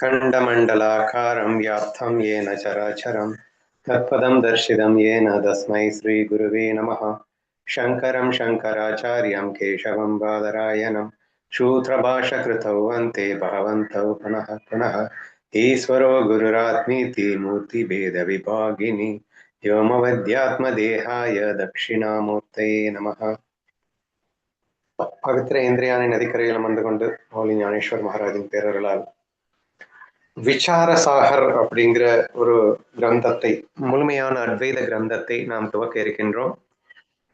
खण्डमण्डलाकारं व्याप्तं येन चराचरं तत्पदं दर्शितं येन तस्मै श्रीगुरुवे नमः। शङ्करं शङ्कराचार्यं केशवं बादरायणं शूद्रभाषकृतौ वन्ते भगवन्तौ पुनः पुनः। ईश्वरो गुरुरात्मीति मूर्तिभेदविभागिनि व्योमवद्यात्मदेहाय दक्षिणामूर्तये नमः। பவித்திர இந்திரியானை நதிக்கரையில் அமர்ந்து கொண்டு மௌலி ஞானேஸ்வர் மகாராஜின் பேரருளால் விசாரசாகர் அப்படிங்கிற ஒரு கிரந்தத்தை, முழுமையான அத்வைத கிரந்தத்தை நாம் துவக்க இருக்கின்றோம்.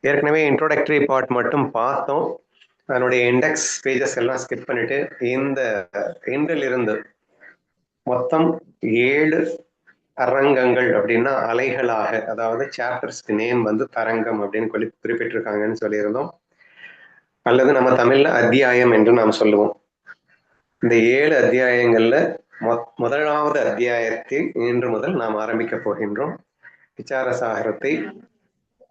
ஏற்கனவே இன்ட்ரோடக்டரி பார்ட் மட்டும் பார்த்தோம். அதனுடைய இண்டெக்ஸ் பேஜஸ் எல்லாம் ஸ்கிப் பண்ணிட்டு இந்த இன்றிலிருந்து மொத்தம் 7 அரங்கங்கள் அப்படின்னா அலைகளாக, அதாவது சாப்டர்ஸ்க்கு நேம் வந்து தரங்கம் அப்படின்னு குறிப்பிட்டிருக்காங்கன்னு சொல்லியிருந்தோம். அல்லது நம்ம தமிழ்ல அத்தியாயம் என்று நாம் சொல்லுவோம். இந்த 7 அத்தியாயங்கள்ல முதலாவது அத்தியாயத்தில் இன்று முதல் நாம் ஆரம்பிக்க போகின்றோம். விசாரசாகரத்தை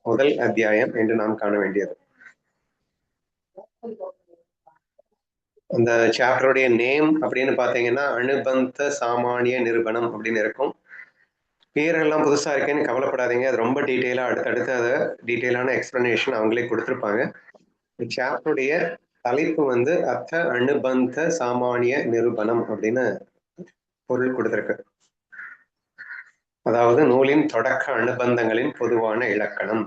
முதல் அத்தியாயம் என்று நாம் காண வேண்டியது. அந்த சாப்டருடைய நேம் அப்படின்னு பாத்தீங்கன்னா அனுபந்த சாமானிய நிரூபணம் அப்படின்னு இருக்கும். பேரெல்லாம் புதுசா இருக்கேன்னு கவலைப்படாதீங்க, அது ரொம்ப டீட்டெயிலா அடுத்தடுத்து அதை டீட்டெயிலான எக்ஸ்பிளனேஷன் அவங்களே கொடுத்துருப்பாங்க. சாப்டருடைய தலைப்பு வந்து அர்த்த அனுபந்த சாமானிய நிரூபணம் அப்படின்னு பொருள் கொடுத்திருக்கு. அதாவது நூலின் தொடக்க அனுபந்தங்களின் பொதுவான இலக்கணம்,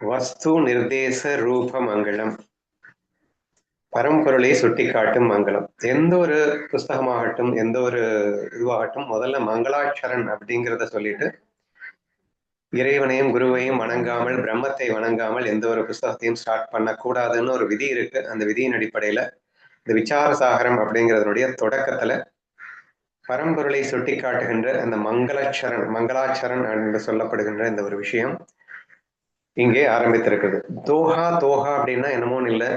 வஸ்து நிர்தேச ரூப மங்களம், பரம்பொருளை சுட்டி காட்டும் மங்களம். எந்த ஒரு புஸ்தகமாகட்டும், எந்த ஒரு இதுவாகட்டும், முதல்ல மங்களாட்சரன் அப்படிங்கிறத சொல்லிட்டு இறைவனையும் குருவையும் வணங்காமல், பிரம்மத்தை வணங்காமல் எந்த ஒரு புஸ்தகத்தையும் ஸ்டார்ட் பண்ணக்கூடாதுன்னு ஒரு விதி இருக்கு. அந்த விதியின் அடிப்படையில இந்த விசாரசாகரம் அப்படிங்கிறதனுடைய தொடக்கத்துல பரம்பொருளை சுட்டி காட்டுகின்ற அந்த மங்களாச்சரன் என்று சொல்லப்படுகின்ற இந்த ஒரு விஷயம் இங்கே ஆரம்பித்திருக்குது. தோஹா தோஹா அப்படின்னா என்னமோன்னு இல்லை,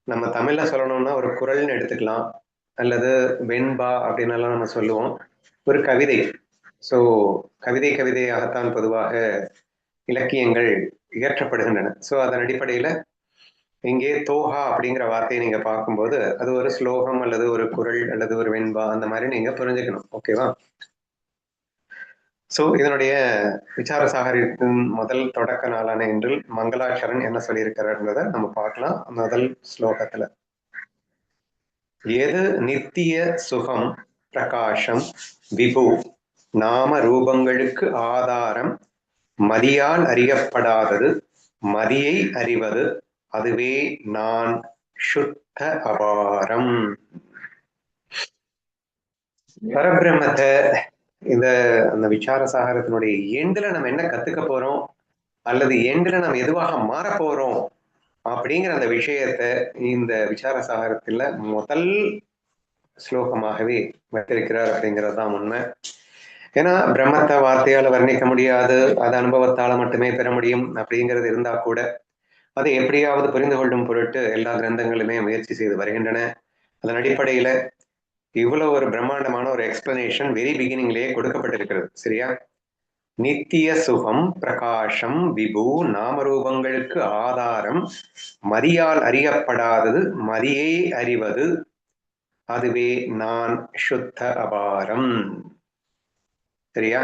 நம்ம தமிழ்ல சொல்லணும்னா ஒரு குறள்னு எடுத்துக்கலாம், அல்லது வெண்பா அப்படின்னு எல்லாம் நம்ம சொல்லுவோம். ஒரு கவிதை. ஸோ கவிதையாகத்தான் பொதுவாக இலக்கியங்கள் இயற்றப்படுகின்றன. ஸோ அதன் அடிப்படையில இங்கே தோஹா அப்படிங்கிற வார்த்தையை நீங்க பார்க்கும்போது அது ஒரு ஸ்லோகம் அல்லது ஒரு குறள் அல்லது ஒரு வெண்பா அந்த மாதிரி நீங்க புரிஞ்சுக்கணும். ஓகேவா? ஸோ இதனுடைய விசாரசாகரத்தின் முதல் தொடக்க நாளான இன்றில் மங்களாச்சரன் என்ன சொல்லியிருக்கிறார்ன்றதை நம்ம பார்க்கலாம். முதல் ஸ்லோகத்துல எது நித்திய சுகம் பிரகாசம் விபு நாம ரூபங்களுக்கு ஆதாரம் மதியால் அறியப்படாதது மதியை அறிவது அதுவே நான் சுத்த அபாரம். பரபிரம்மத்தை இந்த அந்த விசாரசாகரத்தினுடைய எண்டுல நம்ம என்ன கத்துக்க போறோம், அல்லது எண்டுல நம்ம எதுவாக மாற போறோம் அப்படிங்கிற அந்த விஷயத்த இந்த விசாரசாகரத்துல முதல் ஸ்லோகமாகவே வைத்திருக்கிறார் அப்படிங்கிறது தான் உண்மை. ஏன்னா பிரம்மத்தை வார்த்தையால வர்ணிக்க முடியாது, அது அனுபவத்தால மட்டுமே பெற முடியும் அப்படிங்கிறது இருந்தா கூட அதை எப்படியாவது புரிந்து கொள்ளும் பொருட்டு எல்லா கிரந்தங்களுமே முயற்சி செய்து வருகின்றன. அதன் அடிப்படையில இவ்வளவு ஒரு பிரம்மாண்டமான ஒரு எக்ஸ்பிளனேஷன் வெரி பிகினிங்லேயே கொடுக்கப்பட்டிருக்கிறது. சரியா? நித்திய சுகம் பிரகாசம் விபு நாமரூபங்களுக்கு ஆதாரம் மதியால் அறியப்படாதது மதியை அறிவது அதுவே நான் சுத்த அபாரம். சரியா?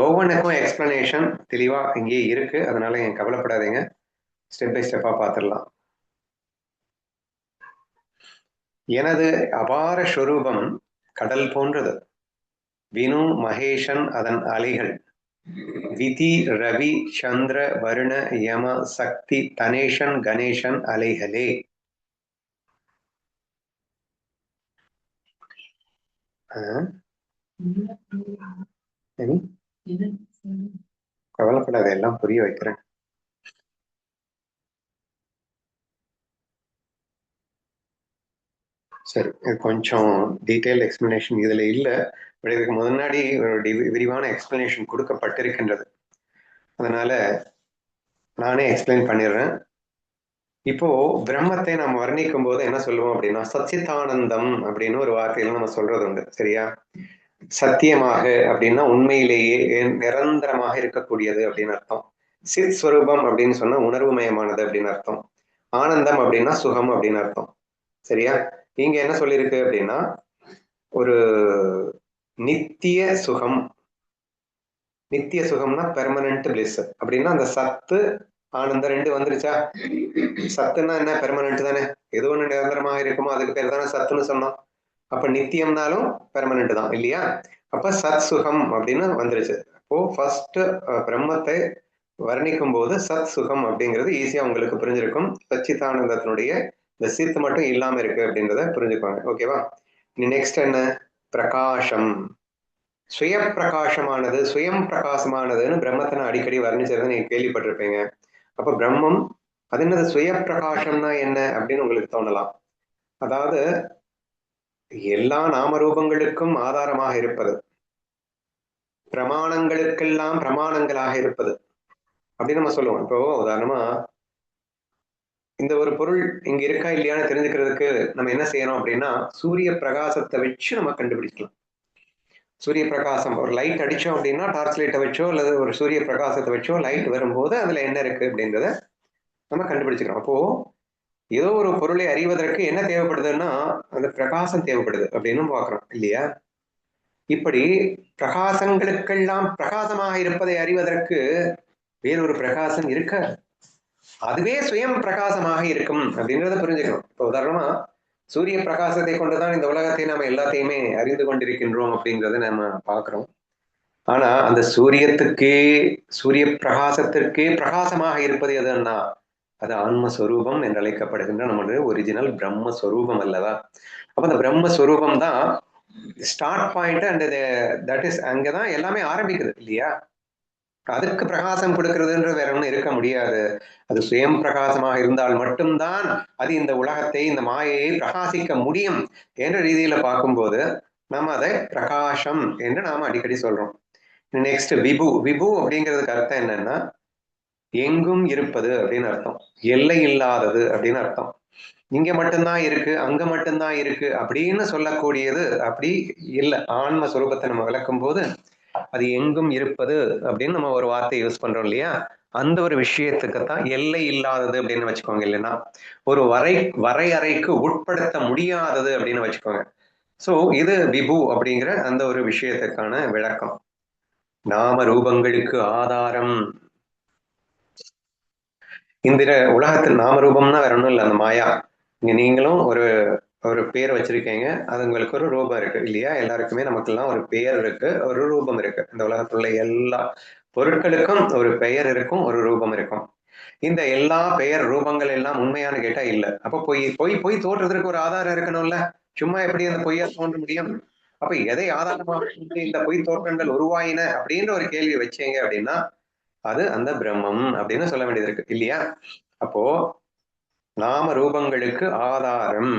ஒவ்வொன்றுக்கும் எக்ஸ்பிளனேஷன் தெளிவா இங்கே இருக்கு, அதனால என் கவலைப்படாதீங்க, ஸ்டெப் பை ஸ்டெப்பா பார்த்துடலாம். எனது அபார ஸ்வரூபம் கடல் போன்றது, வினு மகேஷன் அதன் அலைகள், விதி ரவி சந்திர வருண யம சக்தி தனேஷன் கணேசன் அலைகளே. கவலைப்படாத, எல்லாம் புரிய வைக்கிறேன். சரி, கொஞ்சம் டீட்டெயில் எக்ஸ்பிளனேஷன் இதுல இல்லை, இதுக்கு முன்னாடி ஒரு விரிவான எக்ஸ்பிளனேஷன் கொடுக்கப்பட்டிருக்கின்றது, அதனால நானே எக்ஸ்பிளைன் பண்ணிடுறேன். இப்போ பிரம்மத்தை நாம் வர்ணிக்கும் போது என்ன சொல்லுவோம் அப்படின்னா சச்சிதானந்தம் அப்படின்னு ஒரு வார்த்தையில நம்ம சொல்றது உண்டு. சரியா? சத்தியமாக அப்படின்னா உண்மையிலேயே நிரந்தரமாக இருக்கக்கூடியது அப்படின்னு அர்த்தம். சித் ஸ்வரூபம் அப்படின்னு சொன்னா உணர்வுமயமானது அப்படின்னு அர்த்தம். ஆனந்தம் அப்படின்னா சுகம் அப்படின்னு அர்த்தம். சரியா? இங்க என்ன சொல்லியிருக்கு அப்படின்னா ஒரு நித்திய சுகம். நித்திய சுகம்னா பெர்மனன்ட் பிளிஸ் அப்படின்னா அந்த சத்து ஆனந்த ரெண்டு வந்துருச்சா? சத்துன்னா என்ன? பெர்மனன்ட் தானே. எது ஒண்ணு நிரந்தரமாக இருக்குமோ அதுக்கு பேர் தானே சத்துன்னு சொன்னோம். அப்ப நித்தியம்னாலும் பெர்மனன்ட் தான் இல்லையா? அப்ப சத் சுகம் அப்படின்னு வந்துருச்சு. அப்போ ஃபர்ஸ்ட் பிரம்மத்தை வர்ணிக்கும் போது சத் சுகம் அப்படிங்கிறது ஈஸியா உங்களுக்கு புரிஞ்சிருக்கும். சச்சிதானந்தத்தினுடைய இந்த சித் மட்டும் இல்லாம இருக்கு அப்படின்றத புரிஞ்சுக்குவாங்க. ஓகேவா? இனி நெக்ஸ்ட் என்ன? பிரகாசம். சுய பிரகாசமானது, சுயம் பிரகாசமானதுன்னு பிரம்மத்தை நான் அடிக்கடி வர்ணிச்சதை நீங்க கேள்விப்பட்டிருப்பீங்க. அப்ப பிரம்மம் அது என்னது? சுய பிரகாசம்னா என்ன அப்படின்னு உங்களுக்கு தோணலாம். அதாவது எல்லா நாமரூபங்களுக்கும் ஆதாரமாக இருப்பது, பிரமாணங்களுக்கெல்லாம் பிரமாணங்களாக இருப்பது அப்படின்னு நம்ம சொல்லுவோம். இப்போ உதாரணமா இந்த ஒரு பொருள் இங்க இருக்கா இல்லையான்னு தெரிஞ்சுக்கிறதுக்கு நம்ம என்ன செய்யணும் அப்படின்னா, சூரிய பிரகாசத்தை வச்சு நம்ம கண்டுபிடிக்கலாம். சூரிய பிரகாசம் ஒரு லைட் அடிச்சோம் அப்படின்னா, டார்ச் லைட்டை வச்சோ அல்லது ஒரு சூரிய பிரகாசத்தை வச்சோ லைட் வரும்போது அதுல என்ன இருக்கு அப்படின்றத நம்ம கண்டுபிடிச்சுக்கிறோம். அப்போ ஏதோ ஒரு பொருளை அறிவதற்கு என்ன தேவைப்படுதுன்னா அந்த பிரகாசம் தேவைப்படுது அப்படின்னு பாக்குறோம் இல்லையா? இப்படி பிரகாசங்களுக்கெல்லாம் பிரகாசமாக இருப்பதை அறிவதற்கு வேறொரு பிரகாசம் இருக்க, அதுவே சுயம் பிரகாசமாக இருக்கும் அப்படின்றத புரிஞ்சுக்கணும். இப்போ உதாரணமா சூரிய பிரகாசத்தை கொண்டுதான் இந்த உலகத்தை நாம எல்லாத்தையுமே அறிந்து கொண்டிருக்கின்றோம் அப்படிங்கறத நம்ம பாக்குறோம். ஆனா அந்த சூரியத்துக்கே, சூரிய பிரகாசத்திற்கே பிரகாசமாக இருப்பது எதுன்னா அது ஆன்மஸ்வரூபம் என்று அழைக்கப்படுகின்ற நம்முடைய ஒரிஜினல் பிரம்மஸ்வரூபம் அல்லவா? அப்ப அந்த பிரம்மஸ்வரூபம் தான் start point and that is அங்கதான் எல்லாமே ஆரம்பிக்குது இல்லையா? அதுக்கு பிரகாசம் கொடுக்கிறதுன்ற வேற ஒன்றும் இருக்க முடியாது. அது சுயம் பிரகாசமாக இருந்தால் மட்டும்தான் அது இந்த உலகத்தை, இந்த மாயையை பிரகாசிக்க முடியும் என்ற ரீதியில பார்க்கும்போது நம்ம அதை பிரகாசம் என்று நாம அடிக்கடி சொல்றோம். நெக்ஸ்ட் விபு. விபு அப்படிங்கிறதுக்கு அர்த்தம் என்னன்னா எங்கும் இருப்பது அப்படின்னு அர்த்தம். எல்லை இல்லாதது அப்படின்னு அர்த்தம். இங்க மட்டும்தான் இருக்கு, அங்க மட்டும்தான் இருக்கு அப்படின்னு சொல்லக்கூடியது அப்படி இல்லை. ஆன்ம சுரூபத்தை நம்ம விளக்கும் போது அது எங்கும் இருப்பது அப்படின்னு நம்ம ஒரு வார்த்தை யூஸ் பண்றோம் இல்லையா? அந்த ஒரு விஷயத்துக்குத்தான் எல்லை இல்லாதது அப்படின்னு வச்சுக்கோங்க. இல்லைன்னா ஒரு வரையறைக்கு உட்படுத்த முடியாதது அப்படின்னு வச்சுக்கோங்க. சோ இது விபு அப்படிங்கிற அந்த ஒரு விஷயத்துக்கான விளக்கம். நாம ரூபங்களுக்கு ஆதாரம். இந்த உலகத்தில் நாம ரூபம்னா வேற ஒன்றும் இல்லை, அந்த மாயா. இங்க நீங்களும் ஒரு ஒரு பேர் வச்சிருக்கீங்க, அது உங்களுக்கு ஒரு ரூபம் இருக்கு இல்லையா? எல்லாருக்குமே நமக்கெல்லாம் ஒரு பெயர் இருக்கு, ஒரு ரூபம் இருக்கு. இந்த உலகத்துல எல்லா பொருட்களுக்கும் ஒரு பெயர் இருக்கும், ஒரு ரூபம் இருக்கும். இந்த எல்லா பெயர் ரூபங்கள் எல்லாம் உண்மையானு கேட்டா இல்ல. அப்ப பொய் பொய் பொய் தோற்றதற்கு ஒரு ஆதாரம் இருக்கணும்ல. சும்மா எப்படி அந்த பொய்யா தோன்ற முடியும்? அப்ப எதை ஆதாரமாக இந்த பொய் தோற்றங்கள் உருவாயின அப்படின்ற ஒரு கேள்வி வச்சீங்க அப்படின்னா அது அந்த பிரம்மம் அப்படின்னு சொல்ல வேண்டியது இருக்கு இல்லையா? அப்போ நாம ரூபங்களுக்கு ஆதாரம்,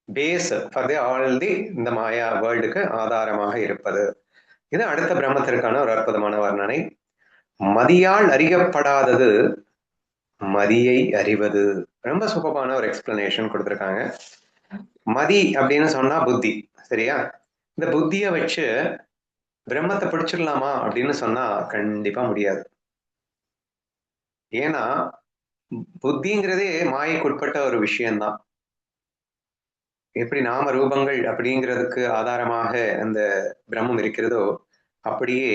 base for the all the இந்த மாயா வேர்ல்டுக்கு ஆதாரமாக இருப்பது. இது அடுத்த பிரம்மத்திற்கான ஒரு அற்புதமான வர்ணனை. மதியால் அறியப்படாதது மதியை அறிவது. ரொம்ப சூப்பரான ஒரு எக்ஸ்பிளனேஷன் கொடுத்திருக்காங்க. மதி அப்படின்னு சொன்னா புத்தி, சரியா? இந்த புத்திய வச்சு பிரம்மத்தை பிடிச்சிடலாமா அப்படின்னு சொன்னா கண்டிப்பா முடியாது. ஏன்னா புத்திங்கிறதே மாயைக்கு உட்பட்ட ஒரு விஷயம்தான். எப்படி நாம ரூபங்கள் அப்படிங்கிறதுக்கு ஆதாரமாக அந்த பிரம்மம் இருக்கிறதோ அப்படியே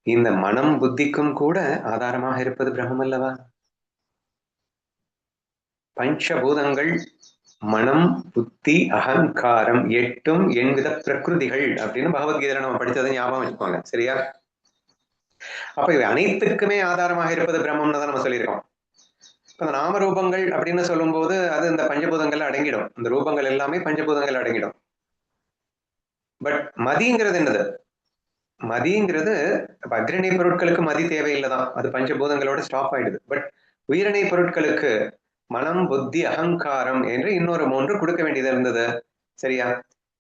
இந்த மனம் புத்திக்கும் கூட ஆதாரமாக இருப்பது பிரம்மம் அல்லவா? பஞ்சபூதங்கள் மனம் புத்தி அகங்காரம் எட்டும் எண்வித பிரகிருதிகள் அப்படின்னு பகவத்கீதையில நம்ம படிச்சதை ஞாபகம் வச்சுக்கோங்க, சரியா? அப்ப இவை அனைத்துக்குமே ஆதாரமாக இருப்பது பிரம்மம்னு தான் நம்ம சொல்லியிருக்கோம். இப்ப இந்த நாமரூபங்கள் அப்படின்னு சொல்லும் போது அது இந்த பஞ்சபூதங்கள் அடங்கிடும். இந்த ரூபங்கள் எல்லாமே பஞ்சபூதங்கள் அடங்கிடும். பட் மதிங்கிறது என்னது? மதிங்கிறது அக்ரணி பொருட்களுக்கு மதி தேவையில்லைதான், அது பஞ்சபூதங்களோட ஸ்டாப் ஆயிடுது. பட் உயிரணை பொருட்களுக்கு மனம் புத்தி அகங்காரம் என்று இன்னொரு 3 கொடுக்க வேண்டியது இருந்தது, சரியா?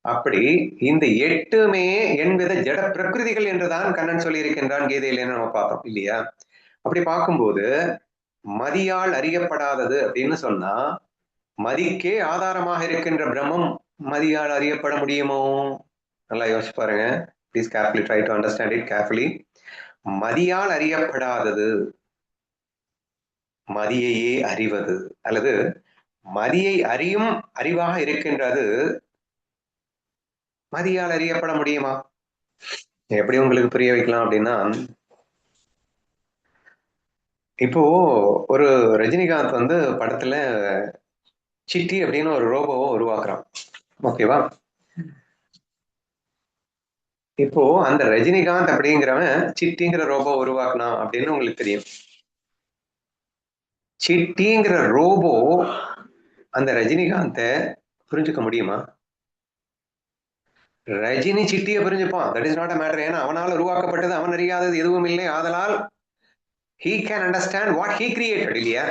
அப்படி இந்த 8மே எண்வித ஜட பிரகிருதிகள் என்றுதான் கண்ணன் சொல்லி இருக்கின்றான் கீதையில நம்ம பார்த்தோம் இல்லையா? அப்படி பார்க்கும்போது மதியால் அறியப்படாதது அப்படின்னு சொன்னா மதிக்கே ஆதாரமாக இருக்கின்ற பிரம்மம் மதியால் அறியப்பட முடியுமோ? நல்லா யோசிச்சு பாருங்க. Please carefully try to understand it carefully. மதியால் அறியப்படாதது மதியையே அறிவது, அல்லது மதியை அறியும் அறிவாக இருக்கின்றது மதியால் அறியப்பட முடியுமா? எப்படி உங்களுக்கு புரிய வைக்கலாம் அப்படின்னா, இப்போ ஒரு ரஜினிகாந்த் வந்து படத்துல சிட்டி அப்படின்னு ஒரு ரோபோவை உருவாக்குறான். ஓகேவா? இப்போ அந்த ரஜினிகாந்த் அப்படிங்கிறவன் சிட்டிங்கிற ரோபோ உருவாக்குனான் அப்படின்னு உங்களுக்கு தெரியும். சிட்டிங்கிற ரோபோ அந்த ரஜினிகாந்த புரிஞ்சுக்க முடியுமா? ரஜினி சிட்டியை புரிஞ்சுப்பான். That is not a matter. ஏன்னா அவனால் உருவாக்கப்பட்டது, அவன் அறியாதது எதுவும் இல்லை. ஆதலால் he can understand what he created, இல்லையா?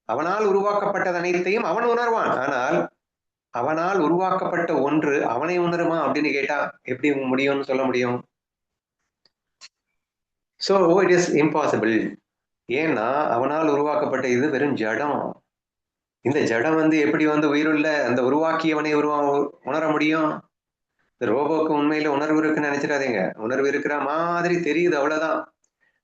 அவனால் உருவாக்கப்பட்டது அனைத்தையும் அவன் உணர்வான். ஆனால் அவனால் உருவாக்கப்பட்ட ஒன்று அவனை உணருமா அப்படின்னு கேட்டா எப்படி முடியும்னு சொல்ல முடியும்? So it is impossible. ஏன்னா அவனால் உருவாக்கப்பட்ட இது வெறும் ஜடம். இந்த ஜடம் வந்து எப்படி வந்து உயிருள்ள அந்த உருவாக்கியவனை உணர முடியும்? இந்த ரோபோக்கு உண்மையில உணர்வு இருக்குன்னு நினைச்சிடாதீங்க. உணர்வு இருக்கிற மாதிரி தெரியுது, அவ்வளவுதான்.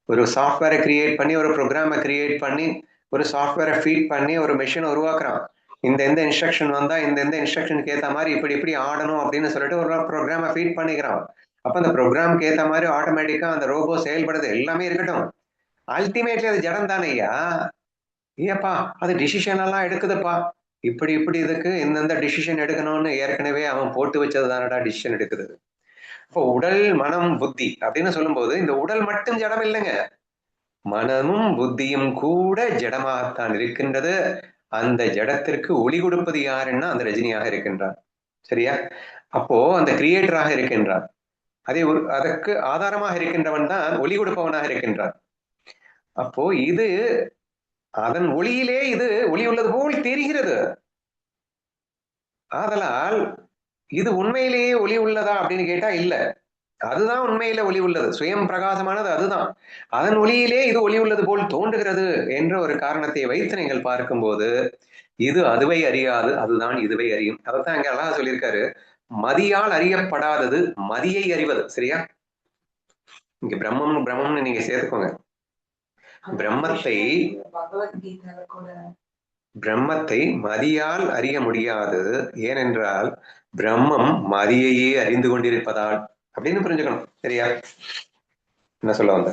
ஒரு சாஃப்ட்வேரை கிரியேட் பண்ணி, ஒரு ப்ரோக்ராமை கிரியேட் பண்ணி, ஒரு சாஃப்ட்வேரை ஃபீட் பண்ணி ஒரு மெஷினை உருவாக்குறான். இந்த எந்த இன்ஸ்ட்ரக்ஷன் வந்தா இந்த எந்த இன்ஸ்ட்ரக்ஷனுக்கு ஏற்ற மாதிரி இப்படி இப்படி ஆடணும் அப்படின்னு சொல்லிட்டு ஒரு ப்ரோக்ராமை ஃபீட் பண்ணிக்கிறான். அப்ப அந்த ப்ரோக்ராம்க்கு ஏற்ற மாதிரி ஆட்டோமேட்டிக்கா அந்த ரோபோ செயல்படுது. எல்லாமே இருக்கட்டும், அல்டிமேட்லி அது ஜடம் தானேயா. ஏப்பா அது டிசிஷன் எல்லாம் எடுக்குதுப்பா, இப்படி இப்படி இதுக்கு எந்தெந்த டிசிஷன் எடுக்கணும்னு ஏற்கனவே அவன் போட்டு வச்சது தானடா டிசிஷன் எடுக்குது. இப்போ உடல் மனம் புத்தி அப்படின்னு சொல்லும்போது இந்த உடல் மட்டும் ஜடம் இல்லைங்க, மனமும் புத்தியும் கூட ஜடமாகத்தான் இருக்கின்றது. அந்த ஜடத்திற்கு ஒளி கொடுப்பது யாருன்னா அந்த ரஜினியாக இருக்கின்றார். சரியா? அப்போ அந்த கிரியேட்டராக இருக்கின்றார். அதற்கு ஆதாரமாக இருக்கின்றவன் தான் ஒளி கொடுப்பவனாக இருக்கின்றார். அப்போ இது அதன் ஒளியிலே இது ஒளி உள்ளது போல் தெரிகிறது. ஆதலால் இது உண்மையிலேயே ஒளி உள்ளதா அப்படின்னு கேட்டா இல்ல. அதுதான் உண்மையில ஒளி உள்ளது, சுயம் பிரகாசமானது அதுதான். அதன் ஒளியிலே இது ஒளி உள்ளது போல் தோன்றுகிறது என்ற ஒரு காரணத்தை வைத்து நீங்கள் பார்க்கும்போது இது அதுவை அறியாது, அதுதான் இதுவை அறியும். அதைத்தான் அங்க அழகா சொல்லியிருக்காரு, மதியால் அறியப்படாதது மதியை அறிவது. சரியா? இங்க பிரம்மம்னு நீங்க சேர்த்துக்கோங்க. பிரம்மத்தை மதியால் அறிய முடியாது. ஏனென்றால் பிரம்மம் மதியையே அறிந்து கொண்டிருப்பதால் அப்படின்னு புரிஞ்சுக்கணும். சரியா? என்ன சொல்ல வந்த?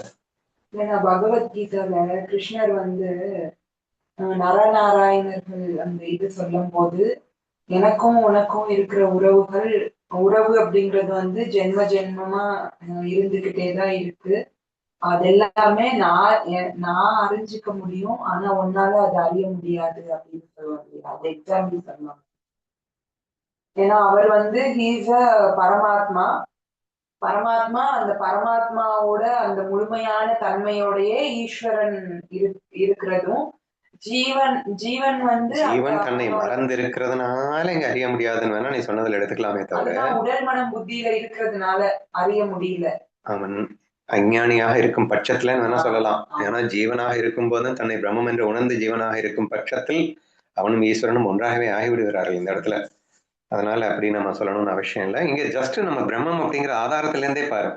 பகவத்கீதையில கிருஷ்ணர் வந்து நரநாராயணர்கள் அந்த இது சொல்லும் போது எனக்கும் உனக்கும் இருக்கிற உறவு அப்படிங்கிறது வந்து ஜென்ம ஜென்மமா இருந்துகிட்டேதான் இருக்கு. அது எல்லாமே நான் அறிஞ்சிக்க முடியும், ஆனா உன்னால அதை அறிய முடியாது அப்படின்னு சொல்லுவாங்க. அது எக்ஸாம்பிள் சொல்லுவாங்க. ஏன்னா அவர் வந்து ஹீஸ் அ பரமாத்மா. அந்த பரமாத்மாவோட அந்த முழுமையான தன்மையோடையே ஈஸ்வரன் இருக்கிறதும், ஜீவன் வந்து ஜீவன் தன்னை மறந்து இருக்கிறதுனால இங்க அறிய முடியாதுன்னு வேணா நீ சொன்னதுல எடுத்துக்கலாமே தவிர உடல் மனம் புத்தியில இருக்கிறதுனால அறிய முடியல. அவன் அஞ்ஞானியாக இருக்கும் பட்சத்துல வேணா சொல்லலாம். ஏன்னா ஜீவனாக இருக்கும் போதும் தன்னை பிரம்மம் என்று உணர்ந்து ஜீவனாக இருக்கும் பட்சத்தில் அவனும் ஈஸ்வரனும் ஒன்றாகவே ஆகிவிடுகிறார்கள் இந்த இடத்துல. அதனால அப்படி நம்ம சொல்லணும்னு அவசியம் இல்லை. இங்க ஜஸ்ட் நம்ம பிரம்மம் அப்படிங்கிற ஆதாரத்திலேருந்தே பாரு,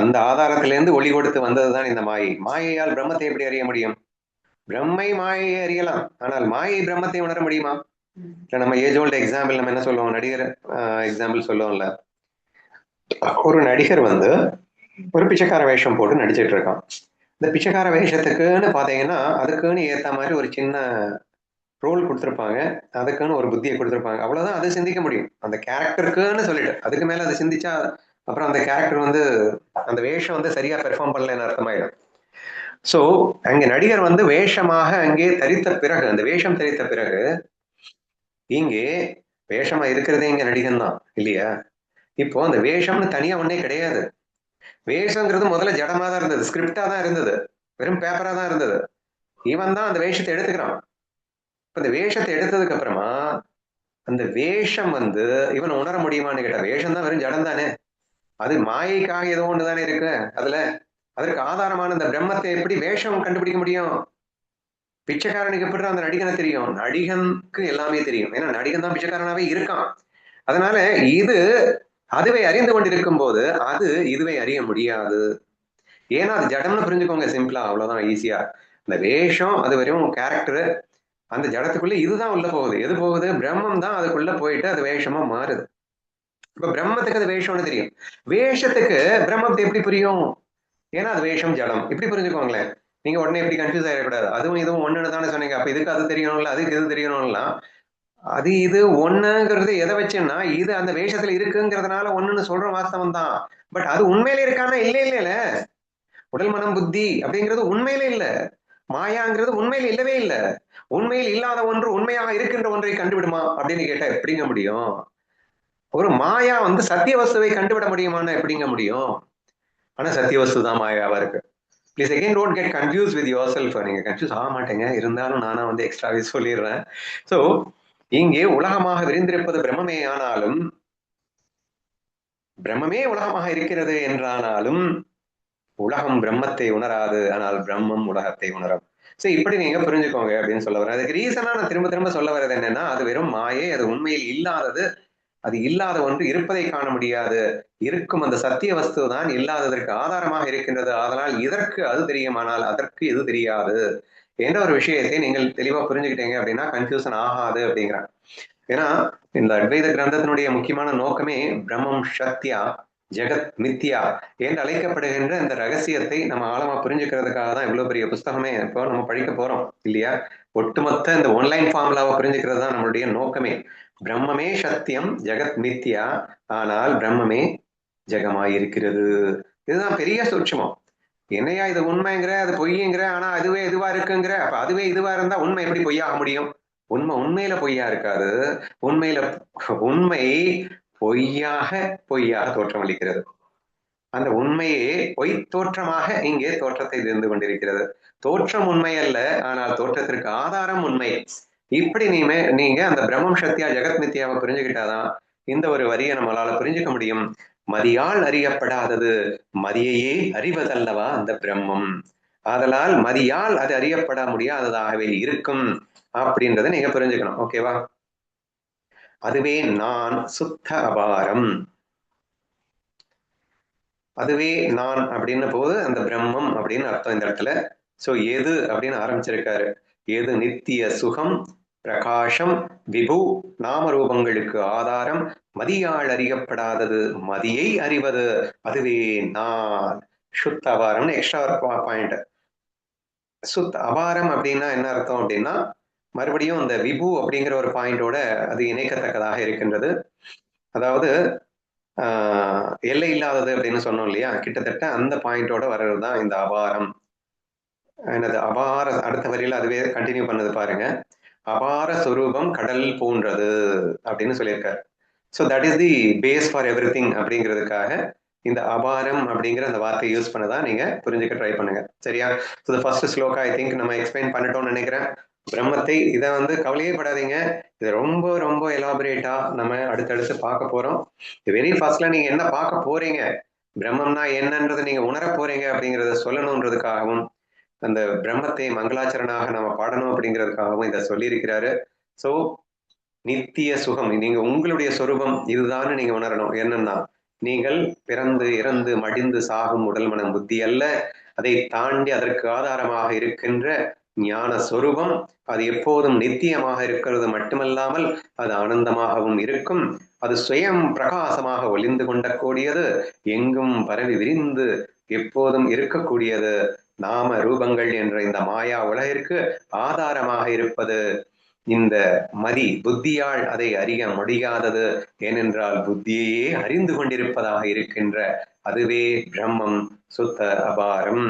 அந்த ஆதாரத்திலேருந்து ஒளி கொடுத்து வந்ததுதான் இந்த மாயை. மாயையால் பிரம்மத்தை எப்படி அறிய முடியும்? பிரம்மை மாயையை அறியலாம், ஆனால் மாயை பிரம்மத்தை உணர முடியுமா? இல்ல நம்ம ஏஜ் ஓல்டு எக்ஸாம்பிள் நம்ம என்ன சொல்லுவோம், நடிகர் எக்ஸாம்பிள் சொல்லுவோம்ல. ஒரு நடிகர் வந்து ஒரு பிச்சைக்கார வேஷம் போட்டு நடிச்சிட்டு இருக்கான். இந்த பிச்சைக்கார வேஷத்துக்குன்னு பாத்தீங்கன்னா அதுக்குன்னு ஏத்த மாதிரி ஒரு சின்ன ரோல் கொடுத்துருப்பாங்க, அதுக்குன்னு ஒரு புத்தியை கொடுத்துருப்பாங்க. அவ்வளவுதான் அது சிந்திக்க முடியும் அந்த கேரக்டருக்குன்னு சொல்லிட்டு. அதுக்கு மேல அதை சிந்திச்சா அப்புறம் அந்த கேரக்டர் வந்து அந்த வேஷம் வந்து சரியா பெர்ஃபார்ம் பண்ணலன்னு அர்த்தமாயிடும். சோ அங்க நடிகர் வந்து வேஷமாக அங்கே தரித்த பிறகு, அந்த வேஷம் தரித்த பிறகு இங்கே வேஷமா இருக்கிறதே இங்க நடிகன் தான் இல்லையா? இப்போ அந்த வேஷம்னு தனியா ஒன்னே கிடையாது. வேஷங்கிறது முதல்ல ஜடமா தான் இருந்தது, ஸ்கிரிப்டா தான் இருந்தது, வெறும் பேப்பரா தான் இருந்தது. இவன் தான் அந்த வேஷத்தை எடுத்துக்கிறான். இப்ப இந்த வேஷத்தை எடுத்ததுக்கு அப்புறமா அந்த வேஷம் வந்து இவன் உணர முடியுமான்னு கேட்டா வேஷம் தான் வெறும் ஜடம் தானே, அது மாயைக்காக ஏதோ ஒண்ணுதானே இருக்கு அதுல. அதற்கு ஆதாரமான இந்த பிரம்மத்தை எப்படி வேஷம் கண்டுபிடிக்க முடியும்? பிச்சைக்காரனுக்கு எப்படி அந்த நடிகனை தெரியும்? நடிகனுக்கு எல்லாமே தெரியும், ஏன்னா நடிகன் தான் பிச்சைக்காரனாவே இருக்கான். அதனால இது அதுவை அறிந்து கொண்டிருக்கும் போது அது இதுவை அறிய முடியாது. ஏன்னா அது ஜடம்னு புரிஞ்சுக்கோங்க சிம்பிளா, அவ்வளவுதான் ஈஸியா. இந்த வேஷம் அது வெறும் கேரக்டர், அந்த ஜடத்துக்குள்ள இதுதான் உள்ள போகுது. எது போகுது? பிரம்மம் தான் அதுக்குள்ள போயிட்டு அது வேஷமா மாறுது. இப்ப பிரம்மத்துக்கு அது வேஷம்னு தெரியும். வேஷத்துக்கு பிரம்மத்தை எப்படி புரியும்? ஏன்னா அது வேஷம் ஜடம். இப்படி புரிஞ்சுக்கோங்களேன். நீங்க உடனே எப்படி கன்ஃபியூஸ் ஆயிடக்கூடாது. அதுவும் இதுவும் ஒண்ணுன்னு தானே சொன்னீங்க. அப்ப இதுக்கு அது தெரியணும்ல, அதுக்கு இது தெரியணும்லாம். அது இது ஒண்ணுங்கிறது எதை வச்சுன்னா இது அந்த வேஷத்துல இருக்குங்கிறதுனால ஒண்ணுன்னு சொல்ற வாஸ்தவம் தான். பட் அது உண்மையில இருக்கானா இல்ல. உடல் மனம் புத்தி அப்படிங்கிறது உண்மையில இல்ல. மாயாங்கிறது உண்மையில இல்லவே இல்ல. உண்மையில் இல்லாத ஒன்று உண்மையாக இருக்கின்ற ஒன்றை கண்டுவிடுமா அப்படின்னு கேட்டா எப்படிங்க முடியும்? ஒரு மாயா வந்து சத்திய வஸ்துவை கண்டுவிட முடியுமான்னு எப்படிங்க முடியும்? ஆனா சத்திய வஸ்து தான் மாயாவா இருக்கு. Please again don't get confuse with your self. நீங்க கன்ஃபியூஸ் ஆக மாட்டேங்க, இருந்தாலும் நானா வந்து எக்ஸ்ட்ராவே சொல்லிடுறேன். சோ இங்கே உலகமாக விரிந்திருப்பது பிரம்மமே ஆனாலும், பிரம்மமே உலகமாக இருக்கிறது என்றானாலும் உலகம் பிரம்மத்தை உணராது, ஆனால் பிரம்மம் உலகத்தை உணரும். சோ இப்படி நீங்க புரிஞ்சுக்கோங்க அப்படின்னு சொல்ல வரேன். அதுக்கு ரீசனா நான் திரும்ப திரும்ப சொல்ல வர்றது என்னன்னா, அது வெறும் மாயை, அது உண்மையில் இல்லாதது. அது இல்லாத ஒன்று இருப்பதை காண முடியாது. இருக்கும் அந்த சத்திய வஸ்து தான் இல்லாததற்கு ஆதாரமாக இருக்கின்றது. அதனால் இதற்கு அது தெரியுமானால் அதற்கு இது தெரியாது என்ற ஒரு விஷயத்தை நீங்கள் தெளிவா புரிஞ்சுக்கிட்டீங்க அப்படின்னா கன்ஃபியூஷன் ஆகாது அப்படிங்கிறான். ஏன்னா இந்த அத்வைத கிரந்தத்தினுடைய முக்கியமான நோக்கமே பிரம்மம் சத்யா ஜெகத் மித்யா என்று அழைக்கப்படுகின்ற இந்த ரகசியத்தை நம்ம ஆழமா புரிஞ்சுக்கிறதுக்காக தான் இவ்வளவு பெரிய புஸ்தகமே இப்போ நம்ம படிக்க போறோம் இல்லையா? ஒட்டுமொத்த இந்த ஆன்லைன் ஃபார்முலாவை புரிஞ்சுக்கிறது தான் நம்மளுடைய நோக்கமே. பிரம்மமே சத்தியம் ஜெகத் மித்யா, ஆனால் பிரம்மமே ஜெகமாய் இருக்கிறது. இதுதான் பெரிய சூட்சமம். என்னையா இது உண்மைங்கிற, அது பொய்யுங்கிற, ஆனா அதுவே இதுவா இருக்குங்கிற. அப்ப அதுவே இதுவா இருந்தா உண்மை எப்படி பொய்யாக முடியும்? உண்மை உண்மையில பொய்யா இருக்காது. உண்மையில உண்மை பொய்யாக தோற்றமளிக்கிறது. அந்த உண்மையே பொய் தோற்றமாக இங்கே தோற்றத்தை இருந்து கொண்டிருக்கிறது. தோற்றம் உண்மை அல்ல, ஆனால் தோற்றத்திற்கு ஆதாரம் உண்மை. இப்படி நீங்க அந்த பிரம்மம் சக்தியா ஜெகத் மித்தியாவை புரிஞ்சுக்கிட்டாதான் இந்த ஒரு வரியை நம்மளால புரிஞ்சுக்க முடியும். மதியால் அறியப்படாதது மதியையே அறிவதல்லவா அந்த பிரம்மம். ஆதலால் மதியால் அது அறியப்பட முடியாததாகவே இருக்கும் அப்படின்றத நீங்க புரிஞ்சுக்கணும். ஓகேவா? அதுவே நான் சுத்த அபாரம். அதுவே நான் அப்படின்னு போது அந்த பிரம்மம் அப்படின்னு அர்த்தம் இந்த இடத்துல. சோ எது அப்படின்னு ஆரம்பிச்சிருக்காரு. எது நித்திய சுகம் பிரகாசம் விபு நாம ரூபங்களுக்கு ஆதாரம் மதியால் அறியப்படாதது மதியை அறிவது அதுவே நான் சுத்த அபாரம்னு எக்ஸ்ட்ரா பாயிண்ட். சுத்த அபாரம் அப்படின்னா என்ன அர்த்தம் அப்படின்னா மறுபடியும் இந்த விபு அப்படிங்கிற ஒரு பாயிண்டோட அது இணைக்கத்தக்கதாக இருக்கின்றது. அதாவது எல்லை இல்லாதது அப்படின்னு சொன்னோம் இல்லையா? கிட்டத்தட்ட அந்த பாயிண்டோட வர்றதுதான் இந்த அபாரம். என்னது அபார அடுத்த வரியில அதுவே கண்டினியூ பண்ணது பாருங்க. அபார சொரூபம் கடல் போன்றது அப்படின்னு சொல்லியிருக்காரு. So that is the base for everything அப்படிங்கிறதுக்காக இந்த அபாரம் அப்படிங்கிற அந்த வார்த்தையை யூஸ் பண்ணதான் நீங்க புரிஞ்சுக்க ட்ரை பண்ணுங்க. சரியா? So the first shloka I think நம்ம எக்ஸ்பிளைன் பண்ணிட்டோம்னு நினைக்கிறேன். பிரம்மத்தை இதை வந்து கவலையே படாதீங்க. இது ரொம்ப ரொம்ப எலாபரேட்டா நம்ம அடுத்தடுத்து பார்க்க போறோம். வெரி ஃபர்ஸ்ட்ல நீங்க என்ன பார்க்க போறீங்க, பிரம்மம்னா என்னன்றதை நீங்க உணர போறீங்க அப்படிங்கிறத சொல்லணுன்றதுக்காகவும் அந்த பிரம்மத்தை மங்களாச்சரனாக நம்ம பாடணும் அப்படிங்கிறதுக்காகவும் இதை சொல்லியிருக்கிறாரு. ஸோ நித்திய சுகம் நீங்க உங்களுடைய சொரூபம் இதுதான் நீங்க உணரணும். என்னன்னா நீங்கள் பிறந்து இறந்து மடிந்து சாகும் உடல் மனம் புத்தி அல்ல, அதை தாண்டி அதற்கு ஆதாரமாக இருக்கின்ற ஞான சொரூபம். அது எப்போதும் நித்தியமாக இருக்கிறது மட்டுமல்லாமல் அது ஆனந்தமாகவும் இருக்கும். அது சுயம் பிரகாசமாக ஒளிந்து கொண்டக்கூடியது, எங்கும் பரவி விரிந்து எப்போதும் இருக்கக்கூடியது. நாம ரூபங்கள் என்ற இந்த மாயா உலகிற்கு ஆதாரமாக இருப்பது இந்த மதி புத்தியால் அதை அறிய முடியாதது. ஏனென்றால் புத்தியையே அறிந்து கொண்டிருப்பதாக இருக்கின்ற அதுவே பிரம்மம் சுத்த அபாரம்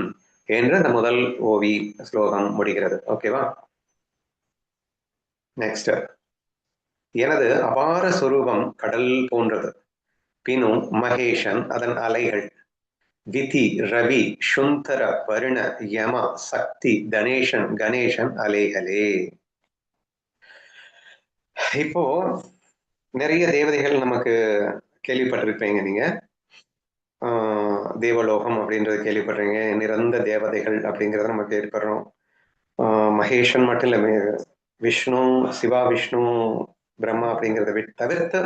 என்று அந்த முதல் ஓவி ஸ்லோகம் முடிகிறது. ஓகேவா? நெக்ஸ்ட். எனது அபார சொரூபம் கடல் போன்றது, பினு மகேஷன் அதன் அலைகள், விதி ரவி சுந்தர வருண யம சக்தி கணேசன் அலைகளே. இப்போ நிறைய தேவதைகள் நமக்கு கேள்விப்பட்டிருப்பீங்க. நீங்க தேவலோகம் அப்படின்றது கேள்விப்படுறீங்க, நிரந்த தேவதைகள் அப்படிங்கிறத நம்ம கேள்விப்படுறோம். மகேஷன் மட்டும் இல்லை, விஷ்ணு சிவா விஷ்ணு பிரம்மா அப்படிங்கிறத தவிர்த்து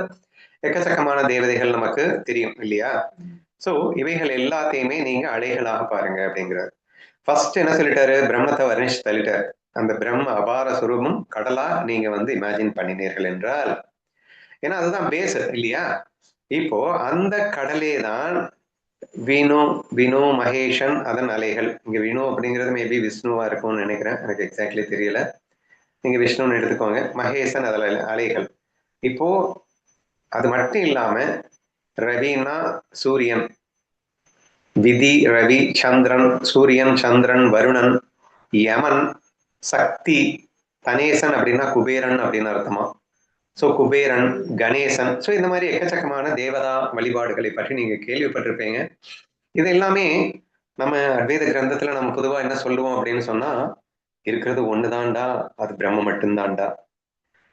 எக்கச்சக்கமான தேவதைகள் நமக்கு தெரியும் இல்லையா? சோ இவைகள் எல்லாத்தையுமே நீங்க அலைகளாக பாருங்க அப்படிங்கிறார். ஃபர்ஸ்ட் என்ன சொல்லிட்டாரு? பிரம்மத்தை வர்ணிச்சு தள்ளிட்டாரு. அந்த பிரம்ம அபார சுரூபம் கடலா நீங்க வந்து இமேஜின் பண்ணினீர்கள் என்றால், ஏன்னா அதுதான் பேஸ் இல்லையா? இப்போ அந்த கடலே தான் வினு, மகேஷன் அதன் அலைகள். இங்க வினு அப்படிங்கிறது மேபி விஷ்ணுவா இருக்கும்னு நினைக்கிறேன், எனக்கு எக்ஸாக்ட்லி தெரியல. நீங்க விஷ்ணுன்னு எடுத்துக்கோங்க, மகேசன் அதில் அலைகள். இப்போ அது மட்டும் இல்லாம ரவினா சூரியன், விதி ரவி சந்திரன், சூரியன் சந்திரன் வருணன், யமன் சக்தி, தனேசன் அப்படின்னா குபேரன் அப்படின்னு அர்த்தமா. ஸோ குபேரன், கணேசன், ஸோ இந்த மாதிரி எக்கச்சக்கமான தேவதா வழிபாடுகளை பற்றி நீங்க கேள்விப்பட்டிருப்பீங்க. இது எல்லாமே நம்ம அத்வைத கிரந்தத்துல நம்ம பொதுவா என்ன சொல்லுவோம் அப்படின்னு சொன்னா, இருக்கிறது ஒண்ணுதான்டா, அது பிரம்மம் மட்டும்தான்டா.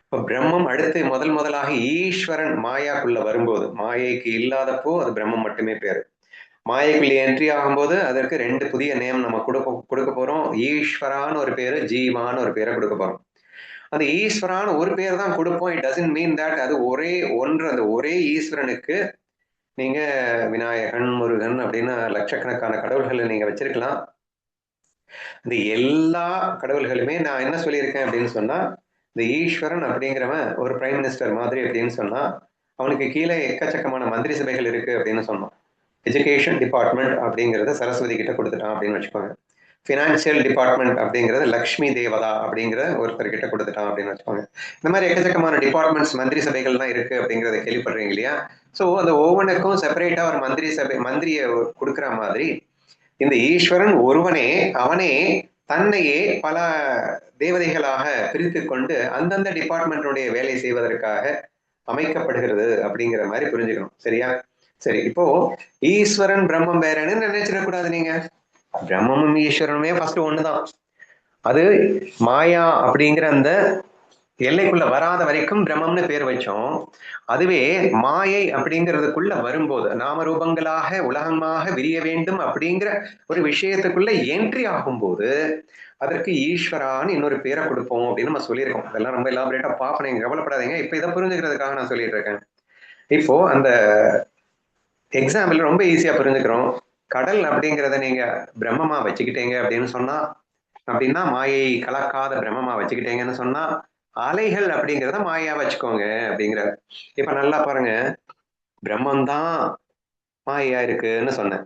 இப்ப பிரம்மம் அடுத்து முதலாக ஈஸ்வரன் மாயாக்குள்ள வரும்போது, மாயைக்கு இல்லாதப்போ அது பிரம்மம் மட்டுமே பேரு. மாயைக்குள்ள என்ட்ரி ஆகும்போது அதற்கு 2 புதிய நேம் நம்ம கொடுக்க போறோம். ஈஸ்வரான்னு ஒரு பேரு, ஜீவான்னு ஒரு பேரை கொடுக்க போறோம். அந்த ஈஸ்வரான்னு ஒரு பேர் தான் கொடுப்போம். இட் டசன்ட் மீன் தட் அது ஒரே ஒன்று. அந்த ஒரே ஈஸ்வரனுக்கு நீங்க விநாயகன், முருகன் அப்படின்னு லட்சக்கணக்கான கடவுள்களை நீங்க வச்சிருக்கலாம். இந்த எல்லா கடவுள்களுமே நான் என்ன சொல்லியிருக்கேன் அப்படின்னு சொன்னா, இந்த ஈஸ்வரன் அப்படிங்கிறவன் ஒரு பிரைம் மினிஸ்டர் மாதிரி அப்படின்னு சொன்னா, அவனுக்கு கீழே எக்கச்சக்கமான மந்திரி சபைகள் இருக்கு அப்படின்னு சொன்னோம். எஜுகேஷன் டிபார்ட்மெண்ட் அப்படிங்கிறத சரஸ்வதி கிட்ட கொடுத்துட்டான் அப்படின்னு வச்சுக்கோங்க. ஃபினான்சியல் டிபார்ட்மெண்ட் அப்படிங்கிறது லக்ஷ்மி தேவதா அப்படிங்கிற ஒருத்தர் கிட்ட கொடுத்துட்டான் அப்படின்னு வச்சுக்கோங்க. இந்த மாதிரி எக்கச்சக்கமான டிபார்ட்மெண்ட்ஸ், மந்திரி சபைகள்லாம் இருக்கு அப்படிங்கிறத கேள்விப்படுறீங்க இல்லையா? ஸோ அந்த ஒவ்வொன்றுக்கும் செப்பரேட்டா ஒரு மந்திரியை கொடுக்குற மாதிரி இந்த ஈஸ்வரன் ஒருவனே, அவனே தன்னையே பல தேவதைகளாக பிரித்து கொண்டு அந்தந்த டிபார்ட்மெண்ட்டுடைய வேலை செய்வதற்காக அமைக்கப்படுகிறது அப்படிங்கிற மாதிரி புரிஞ்சுக்கணும். சரியா? சரி, இப்போ ஈஸ்வரன் பிரம்மம் வேறன்னு நினைச்சிடக்கூடாது நீங்க. பிரம்மமும் ஈஸ்வரனுமே ஃபர்ஸ்ட் ஒண்ணுதான். அது மாயா அப்படிங்கிற அந்த எல்லைக்குள்ள வராத வரைக்கும் பிரம்மம்னு பேர் வச்சோம். அதுவே மாயை அப்படிங்கிறதுக்குள்ள வரும்போது, நாம ரூபங்களாக உலகமாக விரிய வேண்டும் அப்படிங்கிற ஒரு விஷயத்துக்குள்ள என்ட்ரி ஆகும்போது அதற்கு ஈஸ்வரான்னு இன்னொரு பேரை கொடுப்போம் அப்படின்னு நம்ம சொல்லியிருக்கோம். அதெல்லாம் ரொம்ப எலாபரேட்டா பார்ப்போம், நீங்க கவலைப்படாதீங்க. இப்ப இதை புரிஞ்சுக்கிறதுக்காக நான் சொல்லிட்டு இருக்கேன். இப்போ அந்த எக்ஸாம்பிள் ரொம்ப ஈஸியா புரிஞ்சுக்கிறோம். கடல் அப்படிங்கிறத நீங்க பிரம்மமா வச்சுக்கிட்டீங்க அப்படின்னு சொன்னா, அப்படின்னா மாயை கலக்காத பிரம்மமா வச்சுக்கிட்டீங்கன்னு சொன்னா, அலைகள் அப்படிங்கிறத மாயா வச்சுக்கோங்க அப்படிங்கிற. இப்ப நல்லா பாருங்க, பிரம்மம் தான் மாயா இருக்குன்னு சொன்னேன்.